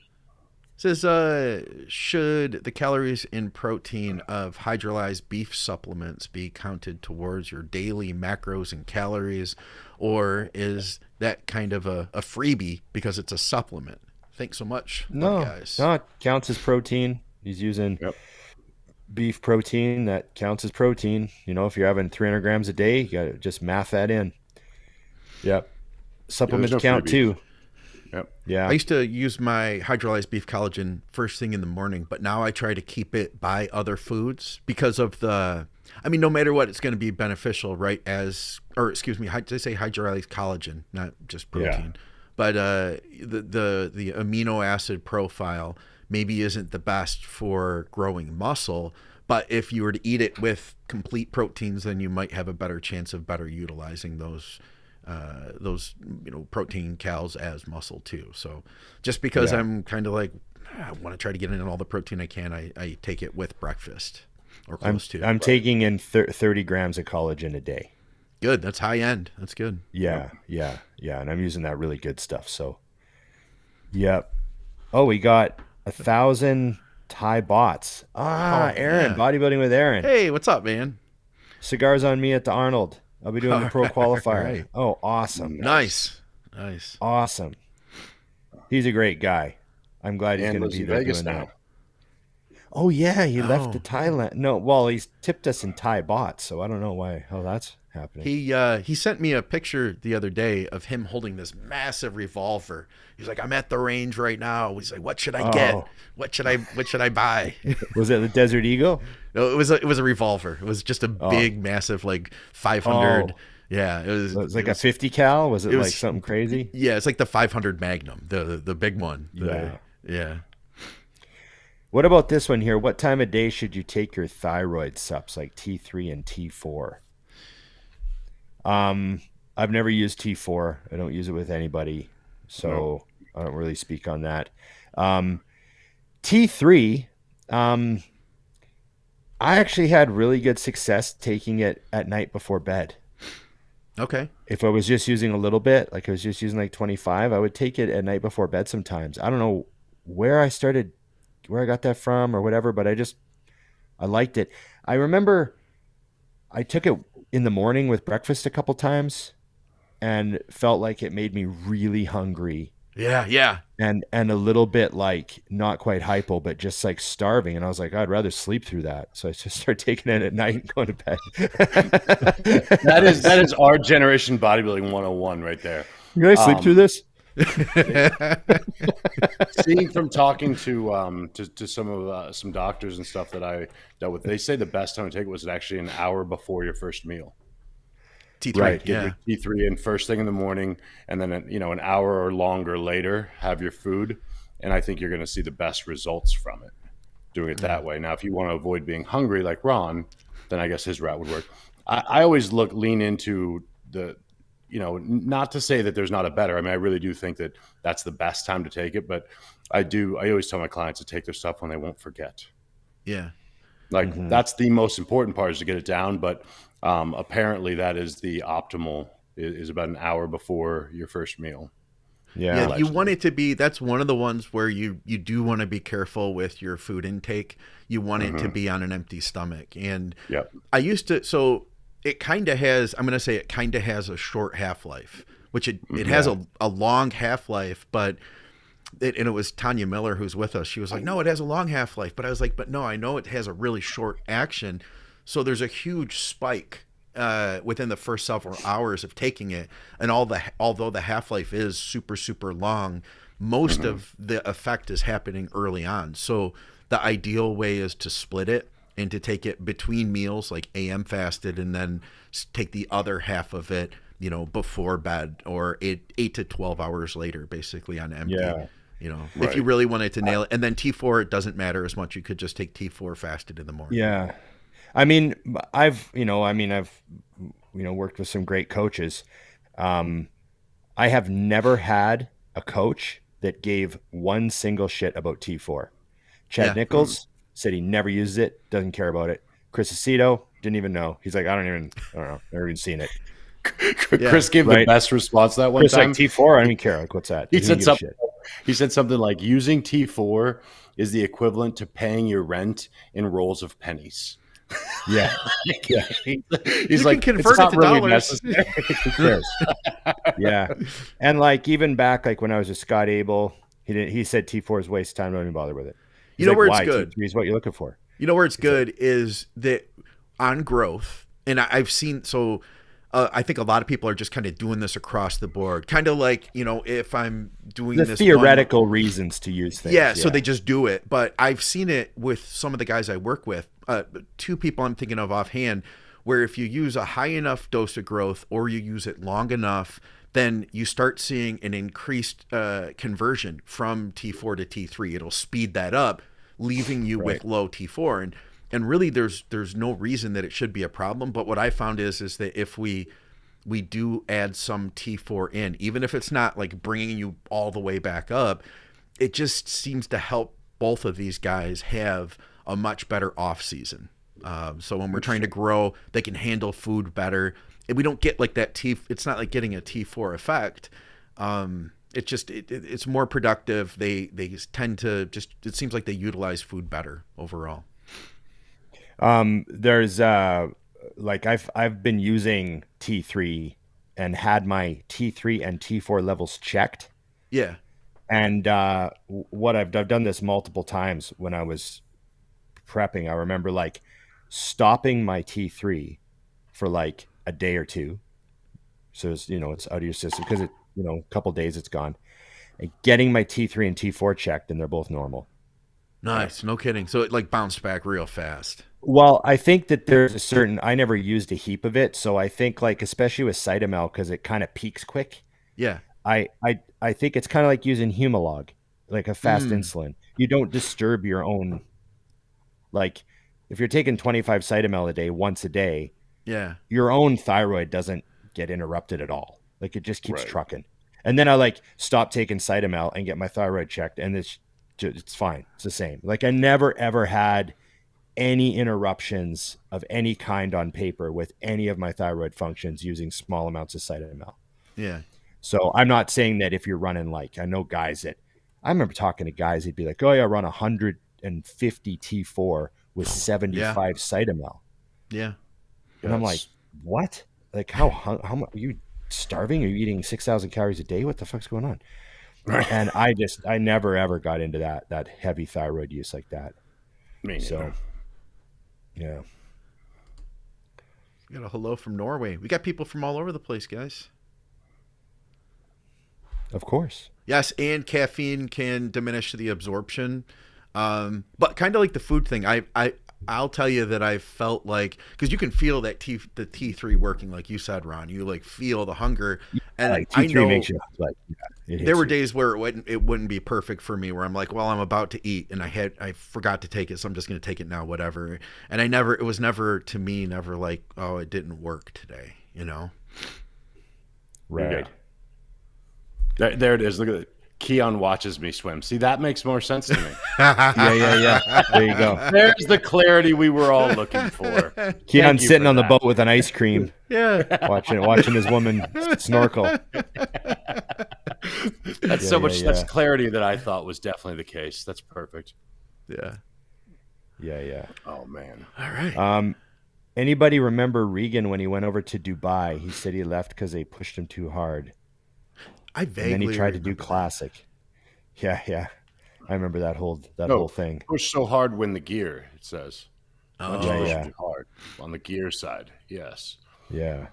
It says, should the calories in protein of hydrolyzed beef supplements be counted towards your daily macros and calories, or is that kind of a freebie because it's a supplement? Thanks so much, guys. No, it counts as protein. He's using beef protein. That counts as protein. If you're having 300 grams a day, you got to just math that in. Yep. Supplements count too. Yep. Yeah. I used to use my hydrolyzed beef collagen first thing in the morning, but now I try to keep it by other foods because of no matter what, it's going to be beneficial, right? Did I say hydrolyzed collagen, not just protein? Yeah. But the amino acid profile maybe isn't the best for growing muscle, but if you were to eat it with complete proteins, then you might have a better chance of better utilizing those protein calories as muscle too. So just because I'm kind of like, I want to try to get in all the protein I can, I take it with breakfast or close to. I'm taking in 30 grams of collagen a day. Good. That's high end. That's good. Yeah. And I'm using that really good stuff. So, yep. Oh, we got 1,000 Thai bots. Aaron, bodybuilding with Aaron. Hey, what's up, man? Cigars on me at the Arnold. I'll be doing the pro qualifier. Right. Oh, awesome. Nice. Awesome. He's a great guy. I'm glad he's going to be there Vegas doing now. that. Oh, yeah. He left to Thailand. No, well, he's tipped us in Thai bots, so I don't know how that's happening. He sent me a picture the other day of him holding this massive revolver. He's like, I'm at the range right now. He's like, what should I get? What should I buy? Was it the Desert Eagle? No, it was a revolver. It was just a big, massive, like 500. Yeah, it was like a 50 cal. Was it like something crazy? Yeah, it's like the 500 Magnum, the big one. Yeah. What about this one here? What time of day should you take your thyroid sups like T3 and T4? I've never used T4. I don't use it with anybody, so I don't really speak on that. T3, I actually had really good success taking it at night before bed. Okay. If I was just using a little bit, like I was just using like 25, I would take it at night before bed sometimes. I don't know where I got that from or whatever, but I liked it. I remember I took it in the morning with breakfast a couple times and felt like it made me really hungry. Yeah. And a little bit like not quite hypo, but just like starving. And I was like, I'd rather sleep through that. So I just started taking it at night and going to bed. That is our generation bodybuilding 101 right there. You guys sleep through this? Seeing from talking to some doctors and stuff that I dealt with, they say the best time to take it was actually an hour before your first meal. T3, Right, get your T3 in first thing in the morning, and then an hour or longer later have your food, and I think you're going to see the best results from it doing it that way. Now, if you want to avoid being hungry like Ron, then I guess his route would work. I always lean into the, not to say that there's not a better. I mean, I really do think that that's the best time to take it, but I always tell my clients to take their stuff when they won't forget. Yeah. Like that's the most important part, is to get it down, but apparently that is the optimal, is about an hour before your first meal. Yeah, you want it to be, that's one of the ones where you do want to be careful with your food intake. You want it to be on an empty stomach. And I used to, so it kind of has, I'm going to say it kind of has a short half-life, which it has a long half-life, but and it was Tanya Miller who's with us. She was like, no, it has a long half-life. But I was like, but no, I know it has a really short action. So there's a huge spike within the first several hours of taking it. And although the half-life is super, super long, most of the effect is happening early on. So the ideal way is to split it and to take it between meals, like AM fasted, and then take the other half of it, before bed, or 8 to 12 hours later, basically on empty. Yeah. If you really wanted to nail it. And then T4, it doesn't matter as much. You could just take T4 fasted in the morning. Yeah. I mean, I've worked with some great coaches. I have never had a coach that gave one single shit about T4. Chad Nichols said he never uses it, doesn't care about it. Chris Aceto didn't even know. He's like, I don't know, never even seen it. Chris gave the best response that one time. Like, T4, I don't even care. Like, what's that? He said something like, using T4 is the equivalent to paying your rent in rolls of pennies. Yeah. He's like, convert it to really dollars. Who cares? Yeah. And like, even back, like when I was with Scott Abel, he said T4 is waste of time. Don't even bother with it. He's where why? it's good? T3 is what you're looking for. Where it's good is that on growth, and I've seen, so I think a lot of people are just kind of doing this across the board. Kind of like, if I'm doing the this theoretical reasons to use things. Yeah, so they just do it. But I've seen it with some of the guys I work with. Two people I'm thinking of offhand, where if you use a high enough dose of growth or you use it long enough, then you start seeing an increased conversion from T4 to T3. It'll speed that up, leaving you with low T4. And really there's no reason that it should be a problem. But what I found is that if we do add some T4 in, even if it's not like bringing you all the way back up, it just seems to help both of these guys have a much better off season. So when we're trying to grow, they can handle food better. And we don't get like that it's not like getting a T4 effect. It's more productive. They tend to it seems like they utilize food better overall. There's like I've been using T3 and had my T3 and T4 levels checked. Yeah. And what I've done this multiple times when I was prepping. I remember like stopping my T3 for like a day or two. So it's, it's out of your system because a couple days it's gone. And getting my T3 and T4 checked, and they're both normal. Nice. No kidding. So it like bounced back real fast. Well, I think that there's a certain, I never used a heap of it. So I think like, especially with Cytomel, because it kind of peaks quick. Yeah. I think it's kind of like using Humalog. like a fast insulin. You don't disturb your own, like if you're taking 25 Cytomel a day once a day, Yeah. your own thyroid doesn't get interrupted at all. Like it just keeps Right. trucking. And then I like stop taking Cytomel and get my thyroid checked, and it's fine. It's the same. Like I never ever had any interruptions of any kind on paper with any of my thyroid functions using small amounts of Cytomel. Yeah. So I'm not saying that if you're running, like, I know guys that I remember talking to guys, they'd be like, oh yeah, run 150 T4 with 75 Cytomel. Yeah. And I'm like, what? Like how much are you starving? Are you eating 6,000 calories a day? What the fuck's going on? And I never ever got into that heavy thyroid use like that. Me neither. So yeah. We got a hello from Norway. We got people from all over the place, guys. Of course. Yes, and caffeine can diminish the absorption. But kind of like the food thing, I'll tell you that I felt like, because you can feel that the T3 working, like you said, Ron. You like feel the hunger, and like, I T3 know makes you like there were days where it wouldn't be perfect for me, where I'm like, well, I'm about to eat, and I forgot to take it, so I'm just going to take it now, whatever. And it was never to me, never like, oh, it didn't work today, you know? Right. There it is. Look at it. Keon watches me swim. See, that makes more sense to me. Yeah. There you go. There's the clarity we were all looking for. Keon's sitting on the boat with an ice cream, Yeah. watching his woman snorkel. That's that's clarity that I thought was definitely the case. That's perfect. Yeah. Yeah. Oh man. All right. Anybody remember Regan when he went over to Dubai? He said he left because they pushed him too hard. I vaguely And then he tried to do remember that. classic. Yeah. I remember that whole thing. Push so hard, win the gear. It says. Not Oh, push yeah. too hard on the gear side. Yes. Yeah.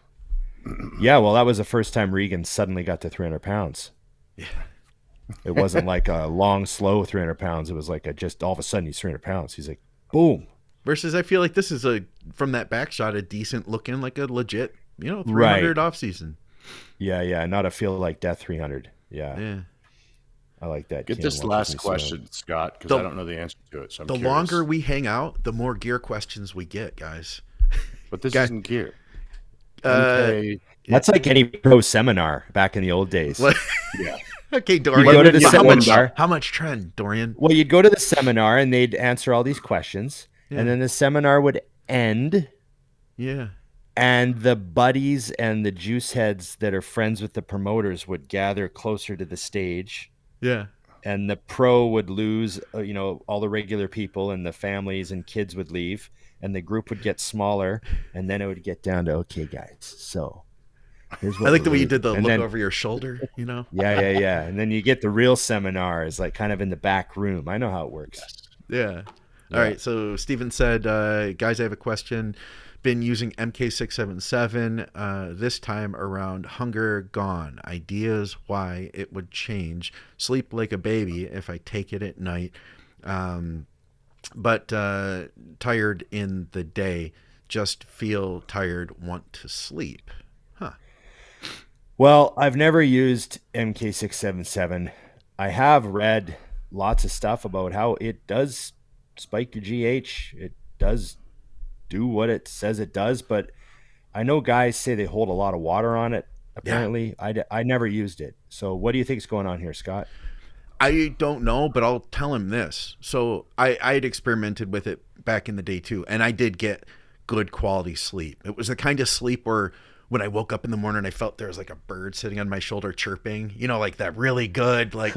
Yeah, well, that was the first time Regan suddenly got to 300 pounds. Yeah. It wasn't like a long, slow 300 pounds. It was like just all of a sudden he's 300 pounds. He's like, boom. Versus, I feel like this is from that back shot, a decent looking, like a legit, 300 off season. Yeah. Not a feel like death 300. Yeah. I like that. Get this last question, Scott, because I don't know the answer to it. So I'm the curious. longer we hang out, the more gear questions we get, guys. But this Guy- isn't gear. That's like any pro seminar back in the old days. Yeah. Okay, Dorian. You go to the seminar. How much trend, Dorian? Well, you'd go to the seminar and they'd answer all these questions. Yeah. And then the seminar would end. Yeah. And the buddies and the juice heads that are friends with the promoters would gather closer to the stage. Yeah. And the pro would lose, all the regular people, and the families and kids would leave. And the group would get smaller. And then it would get down to, okay, guys, so here's what I like the we're way you doing. did the And look then- over your shoulder, Yeah. And then you get the real seminars, like kind of in the back room. I know how it works. Yeah. All right. So Steven said, guys, I have a question. Been using MK677 this time around. Hunger gone. Ideas why it would change. Sleep like a baby if I take it at night. But tired in the day. Just feel tired, want to sleep. Huh. Well, I've never used MK677. I have read lots of stuff about how it does spike your GH. It does do what it says it does, but I know guys say they hold a lot of water on it. Apparently, I never used it. So what do you think is going on here, Scott? I don't know, but I'll tell him this. So I had experimented with it back in the day too, and I did get good quality sleep. It was the kind of sleep where when I woke up in the morning, I felt there was like a bird sitting on my shoulder chirping, like that really good, like,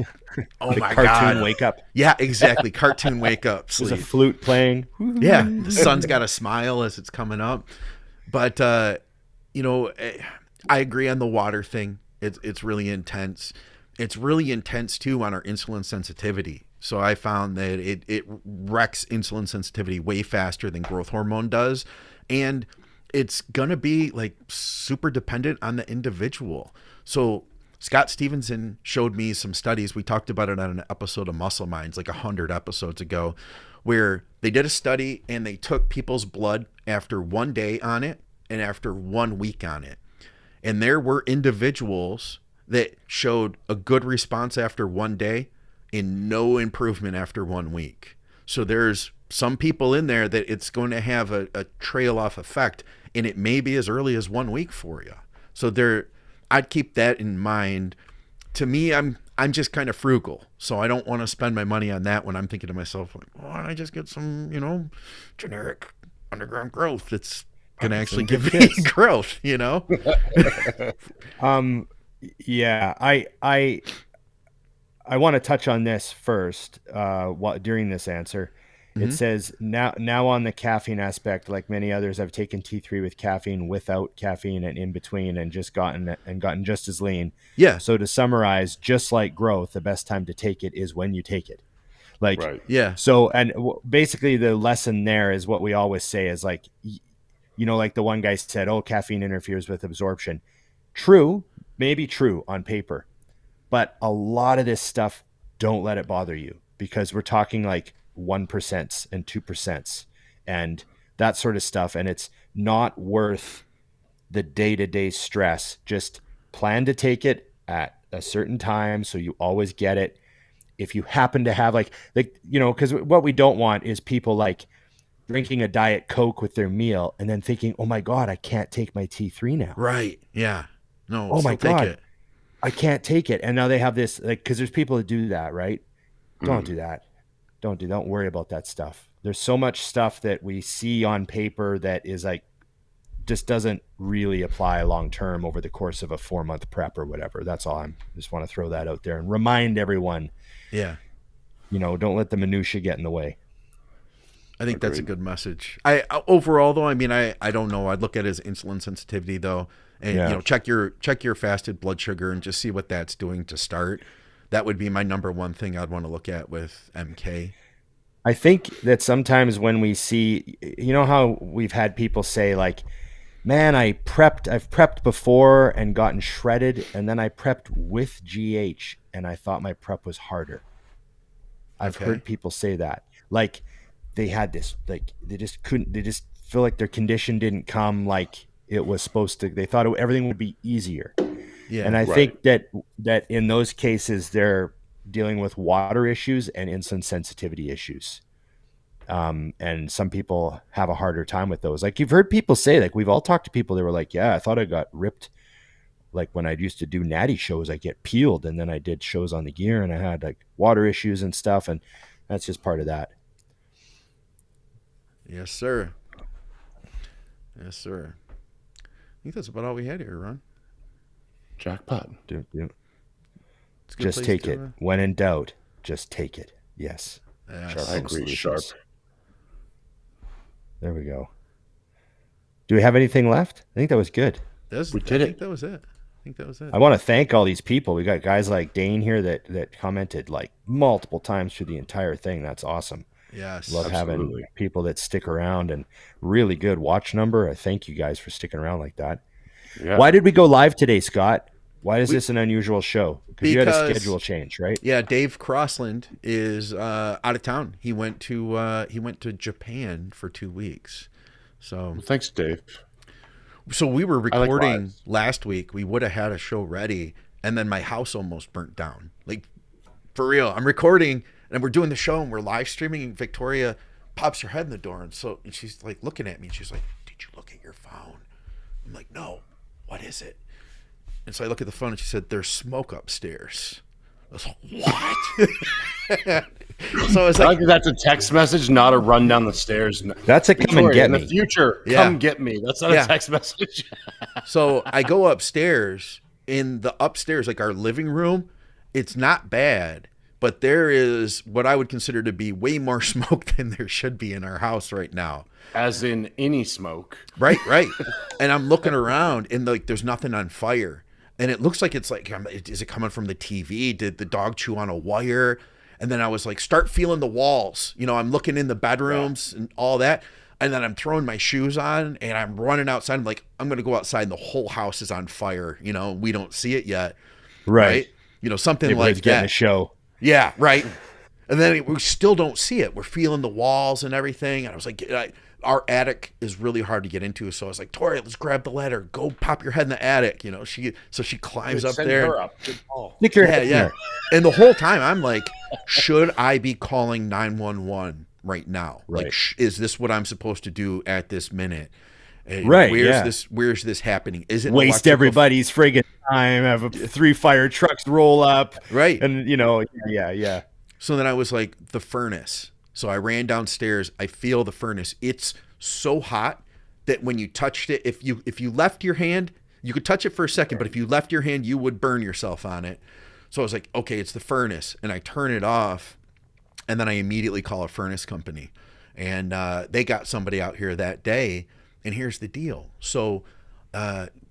oh my God. Cartoon wake up. Yeah, exactly. Cartoon wake up There's sleep. a flute playing. Yeah, the sun's got a smile as it's coming up. But, I agree on the water thing. It's really intense. It's really intense, too, on our insulin sensitivity. So I found that it wrecks insulin sensitivity way faster than growth hormone does. And it's going to be like super dependent on the individual. So Scott Stevenson showed me some studies. We talked about it on an episode of Muscle Minds like 100 episodes ago, where they did a study and they took people's blood after 1 day on it and after 1 week on it. And there were individuals that showed a good response after 1 day and no improvement after 1 week. So there's some people in there that it's going to have a trail off effect, and it may be as early as 1 week for you. So I'd keep that in mind. To me, I'm just kind of frugal, so I don't want to spend my money on that when I'm thinking to myself, like, why don't I just get some, generic underground growth that's going to actually give me growth, Yeah, I want to touch on this first. During this answer, it says now on the caffeine aspect, like many others, I've taken T3 with caffeine, without caffeine, and in between, and gotten just as lean. Yeah. So to summarize, just like growth, the best time to take it is when you take it. Like, Right. Yeah. So, and basically the lesson there is what we always say is like, like the one guy said, oh, caffeine interferes with absorption. True, maybe true on paper, but a lot of this stuff, don't let it bother you, because we're talking like 1% and 2% and that sort of stuff. And it's not worth the day-to-day stress. Just plan to take it at a certain time so you always get it. If you happen to have because what we don't want is people like drinking a Diet Coke with their meal and then thinking, oh my God, I can't take my T3 now. Right. Yeah. No. Oh my take God, it. I can't take it. And now they have this, because there's people that do that, right? Don't do that. Don't worry about that stuff. There's so much stuff that we see on paper that is like, just doesn't really apply long-term over the course of a 4-month prep or whatever. That's all. Just want to throw that out there and remind everyone. Yeah. Don't let the minutia get in the way. I think that's a good message. Overall though, I don't know. I'd look at it as insulin sensitivity though. And check your fasted blood sugar and just see what that's doing to start. That would be my number one thing I'd want to look at with MK. I think that sometimes when we see, how we've had people say like, man, I've prepped before and gotten shredded, and then I prepped with GH and I thought my prep was harder. I've heard people say that. Like they had this, like they just feel like their condition didn't come like it was supposed to. They thought everything would be easier. Yeah. And I think that in those cases, they're dealing with water issues and insulin sensitivity issues. And some people have a harder time with those. Like you've heard people say, like we've all talked to people that were like, yeah, I thought I got ripped. Like when I used to do natty shows, I get peeled, and then I did shows on the gear and I had like water issues and stuff. And that's just part of that. Yes, sir. Yes, sir. I think that's about all we had here, Ron. Jackpot. Just take it. When in doubt, just take it. Yes. I agree. Sharp. There we go. Do we have anything left? I think that was good. We did it. I think that was it. I want to thank all these people. We got guys like Dane here that commented like multiple times through the entire thing. That's awesome. Yes. Love having people that stick around, and really good watch number. I thank you guys for sticking around like that. Yeah. Why did we go live today, Scott? Why is this an unusual show? Because you had a schedule change, right? Yeah, Dave Crossland is out of town. He went to Japan for 2 weeks. So thanks, Dave. So we were recording last week. We would have had a show ready, and then my house almost burnt down. Like for real. I'm recording and we're doing the show and we're live streaming, and Victoria pops her head in the door, and she's like looking at me and she's like, "Did you look at your phone?" I'm like, "No. What is it?" And so I look at the phone and she said, "There's smoke upstairs." I was like, "What?" So it's like, that's a text message, not a run down the stairs. That's a come and get me. In the future, come get me. That's not a text message. So I go upstairs. In the upstairs, like our living room, it's not bad, but there is what I would consider to be way more smoke than there should be in our house right now. As in any smoke. Right. And I'm looking around and like there's nothing on fire. And it looks like it's like, is it coming from the TV? Did the dog chew on a wire? And then I was like, start feeling the walls. I'm looking in the bedrooms and all that. And then I'm throwing my shoes on and I'm running outside. I'm like, I'm going to go outside and the whole house is on fire. We don't see it yet. Right. Something like that. Getting a show. Yeah, right. And then we still don't see it. We're feeling the walls and everything. And I was like, our attic is really hard to get into. So I was like, Tori, let's grab the ladder. Go pop your head in the attic. She climbs up there. Her up. Good call. Stick your head in there. And the whole time I'm like, should I be calling 911 right now? Right. Like, is this what I'm supposed to do at this minute? Right, Where's this happening? Is it waste everybody's friggin' time, have 3 fire trucks roll up, right? And yeah. So then I was like, the furnace. So I ran downstairs. I feel the furnace. It's so hot that when you touched it, if you left your hand, you could touch it for a second, but if you left your hand, you would burn yourself on it. So I was like, okay, it's the furnace, and I turn it off, and then I immediately call a furnace company, and they got somebody out here that day. And here's the deal. So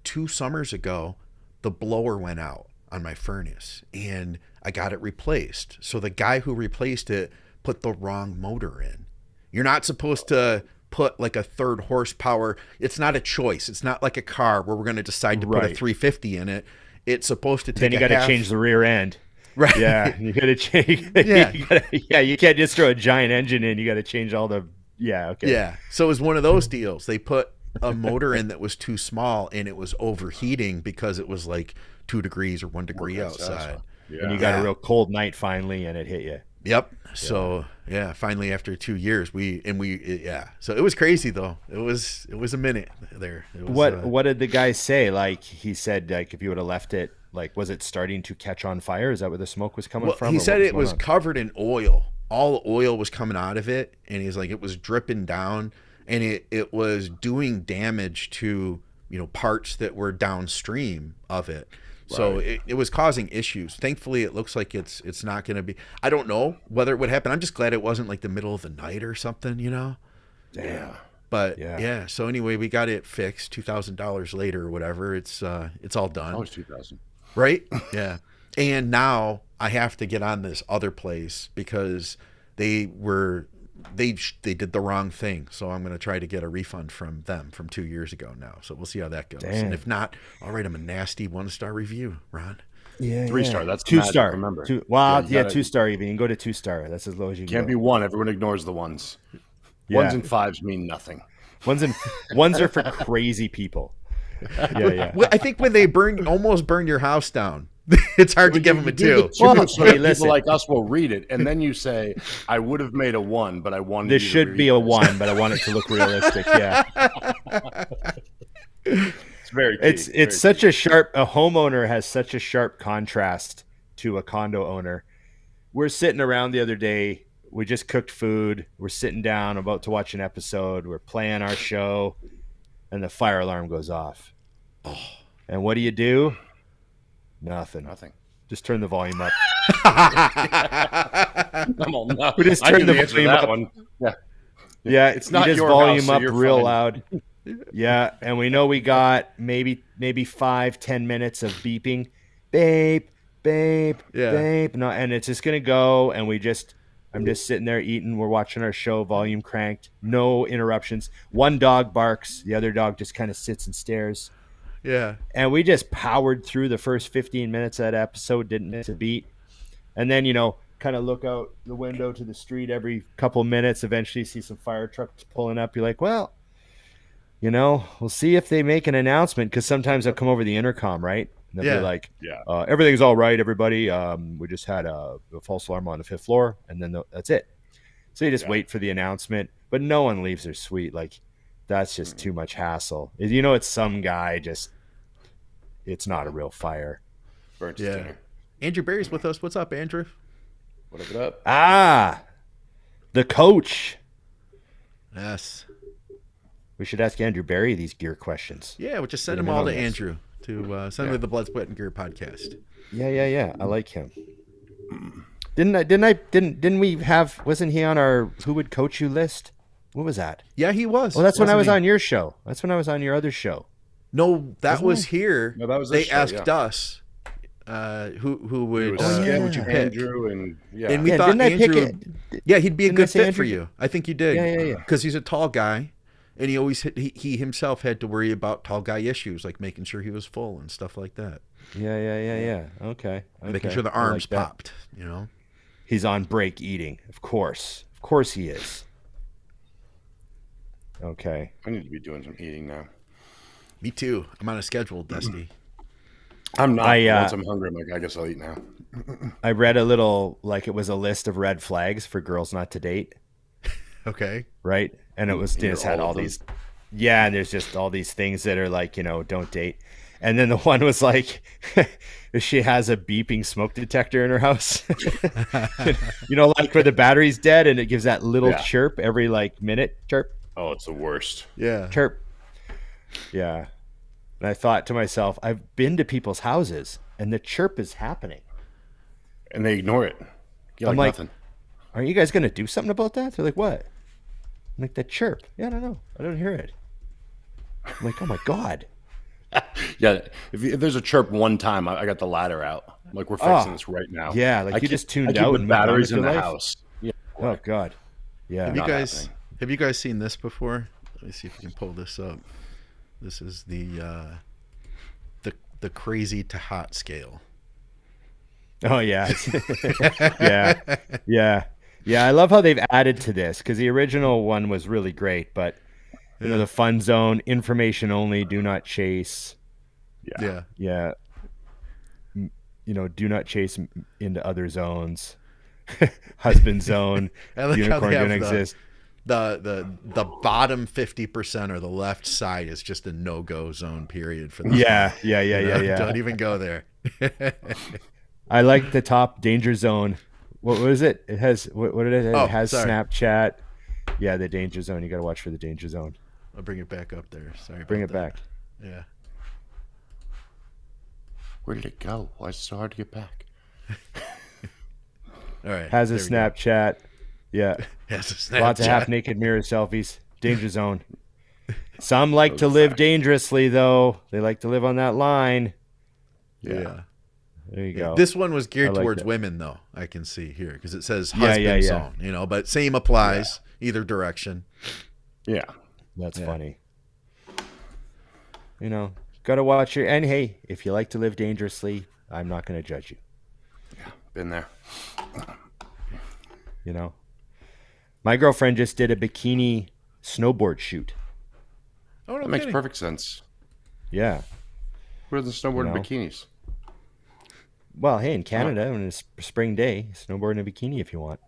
2 summers ago, the blower went out on my furnace, and I got it replaced. So the guy who replaced it put the wrong motor in. You're not supposed to put like a 3rd horsepower. It's not a choice. It's not like a car where we're going to decide to put a 350 in it. It's supposed to take. Then you got to change the rear end. Right. Yeah. You got to change. Yeah. You can't just throw a giant engine in. You got to change all the. Yeah. Okay. Yeah. So it was one of those deals. They put a motor in that was too small, and it was overheating because it was like 2 degrees or 1 degree outside. Yeah. And you got a real cold night finally, and it hit you. Yep. So finally after 2 years, So it was crazy though. It was a minute there. It was, What did the guy say? Like he said, like if you would have left it, like was it starting to catch on fire? Is that where the smoke was coming from? He said it was covered in oil. All the oil was coming out of it, and he's like it was dripping down, and it was doing damage to parts that were downstream of it. So it was causing issues. Thankfully, it looks like it's not going to be. I don't know whether it would happen. I'm just glad it wasn't like the middle of the night or something, Yeah. But so anyway, we got it fixed. $2,000 later or whatever. It's all done. Oh, it's 2,000. Right? Yeah. And now I have to get on this other place because they did the wrong thing. So I'm going to try to get a refund from them from 2 years ago now. So we'll see how that goes. Damn. And if not, I'll write them a nasty 1-star review, Ron. Yeah. 3-star. That's 2-star. Remember. 2-star even. You can go to 2-star. That's as low as you can Can't go. be 1. Everyone ignores the 1s. Yeah. 1s and 5s mean nothing. Ones are for crazy people. Yeah. Well, I think when they almost burn your house down, it's hard to give them a 2. Well, hey, listen. people like us will read it, and then you say, "I would have made a 1, but I wanted." This you to should read be a this." 1, but I want it to look realistic. Yeah. It's very. Key. It's very such key. a homeowner has such a sharp contrast to a condo owner. We're sitting around the other day. We just cooked food. We're sitting down about to watch an episode. We're playing our show, and the fire alarm goes off. Oh. And what do? Nothing. Just turn the volume up. We just turned the volume up. One. Yeah, It's not just your volume house, so up you're real fine. loud. Yeah, and we know we got maybe 5-10 minutes of beeping, babe, babe. No, and it's just gonna go, and I'm just sitting there eating. We're watching our show, volume cranked, no interruptions. One dog barks, the other dog just kind of sits and stares. Yeah. And we just powered through the first 15 minutes of that episode, didn't miss a beat. And then, kind of look out the window to the street every couple minutes, eventually see some fire trucks pulling up. You're like, well, we'll see if they make an announcement, because sometimes they'll come over the intercom, right? And they'll be like, everything's all right, everybody. We just had a false alarm on the 5th floor, and then that's it. So you just wait for the announcement, but no one leaves their suite. Like, that's just too much hassle. It's some guy it's not a real fire. Burnt his dinner. Andrew Barry's with us. What's up, Andrew? What up? The coach. Yes. We should ask Andrew Barry these gear questions. Yeah, we'll just send them all to Andrew to send him to the Blood, Sweat, and Gear podcast. Yeah. I like him. Didn't we have? Wasn't he on our Who Would Coach You list? What was that? Yeah, he was. Well, that's when I was on your show. That's when I was on your other show. No, that was here. No, that was they this show, asked us who would would you pick? Andrew and And we Yeah, thought didn't I pick Andrew. Yeah, he'd be a Didn't I good say fit Andrew? for you. I think you did. Yeah. Because he's a tall guy, and he always he himself had to worry about tall guy issues, like making sure he was full and stuff like that. Yeah. Okay. Making sure the I like arms that. popped. He's on break eating. Of course he is. Okay. I need to be doing some eating now. Me too. I'm on a schedule, Dusty. I'm not. I, Once I'm hungry, I'm like, I guess I'll eat now. I read a little, like it was a list of red flags for girls not to date, Okay. right? And it was You just know, had all all of them? these, yeah, and there's just all these things that are like, don't date. And then the one was like, if she has a beeping smoke detector in her house, like where the battery's dead and it gives that little chirp every like minute, chirp, Oh, it's the worst. Yeah. chirp. Yeah. And I thought to myself, I've been to people's houses and the chirp is happening. And they ignore it. You're I'm like like, nothing. Aren't you guys going to do something about that? They're like, what? I'm like, that chirp. Yeah, I don't know. I don't hear it. I'm like, oh my God. Yeah, if there's a chirp one time, I got the ladder out. I'm like, we're fixing this right now. Yeah, like I you just tuned I out keep and the moved on batteries with in your the life? house. Yeah. Oh God. Yeah. Have you Not guys happening. have you guys seen this before? Let me see if we can pull this up. This is the crazy to hot scale. Oh yeah. Yeah. Yeah. Yeah. I love how they've added to this because the original one was really great, but the fun zone, information only, do not chase. Yeah. Yeah. Do not chase into other zones. Husband zone. I like how Unicorn they have don't exist. the bottom 50% or the left side is just a no-go zone period for this. Yeah. Yeah. You know? Yeah. Don't even go there. I like the top danger zone. What was it? It has what did it? Oh, It has sorry. Snapchat. Yeah, the danger zone. You got to watch for the danger zone. I'll bring it back up there. Sorry. Bring it about back. that. Yeah. Where did it go? Why is it so hard to get back? All right. Has a there we go. Snapchat. Yeah, Has a Snapchat. lots of half naked mirror selfies. Danger zone. Some like to live dangerously, though. They like to live on that line. Yeah. There you go. This one was geared I like towards that. women, though. I can see here because it says Yeah, husband yeah, yeah. zone. But same applies either direction. Yeah. That's funny. Got to watch your. And hey, if you like to live dangerously, I'm not going to judge you. Been there. My girlfriend just did a bikini snowboard shoot. Oh, no That makes kidding. perfect sense. Yeah. Where are the snowboard You know. bikinis? Well, hey, in Canada, on a spring day, snowboard in a bikini if you want.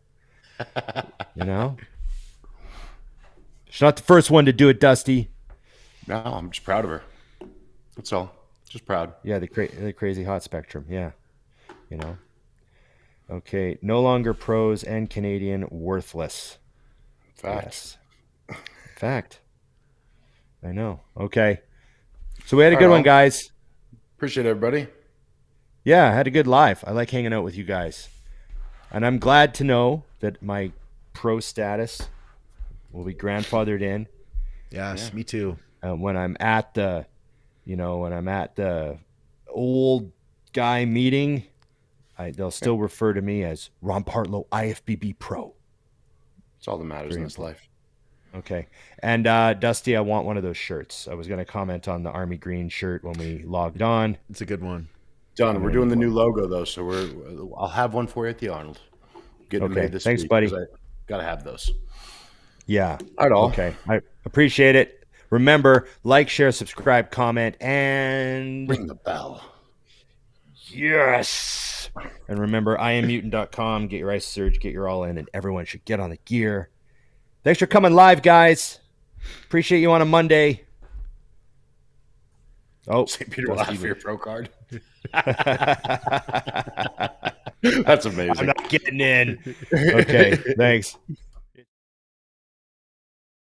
She's not the first one to do it, Dusty. No, I'm just proud of her. That's all. Just proud. Yeah, the crazy hot spectrum. Yeah. Okay. No longer pros and Canadian worthless. Fact. Yes. Fact. I know. Okay. So we had a All good right, one, all. guys. Appreciate everybody. Yeah, I had a good live. I like hanging out with you guys. And I'm glad to know that my pro status will be grandfathered in Yes, me too. when I'm at the old guy meeting. They'll still refer to me as Ron Partlow, IFBB Pro. It's all that matters Very in this life. Okay. And Dusty, I want one of those shirts. I was going to comment on the Army Green shirt when we logged on. It's a good one. Done. We're doing the new logo though, so I'll have one for you at the Arnold. Getting Okay. made this Thanks, week, buddy. 'cause I gotta have those. Yeah. All right, all. Okay. I appreciate it. Remember, like, share, subscribe, comment, and Ring the bell. yes. And remember, IamMutant.com. Get your ice surge, get your all in, and everyone should get on the gear. Thanks for coming live, guys. Appreciate you on a Monday. Oh, St. Peter will ask for your pro card. That's amazing. I'm not getting in. Okay, thanks.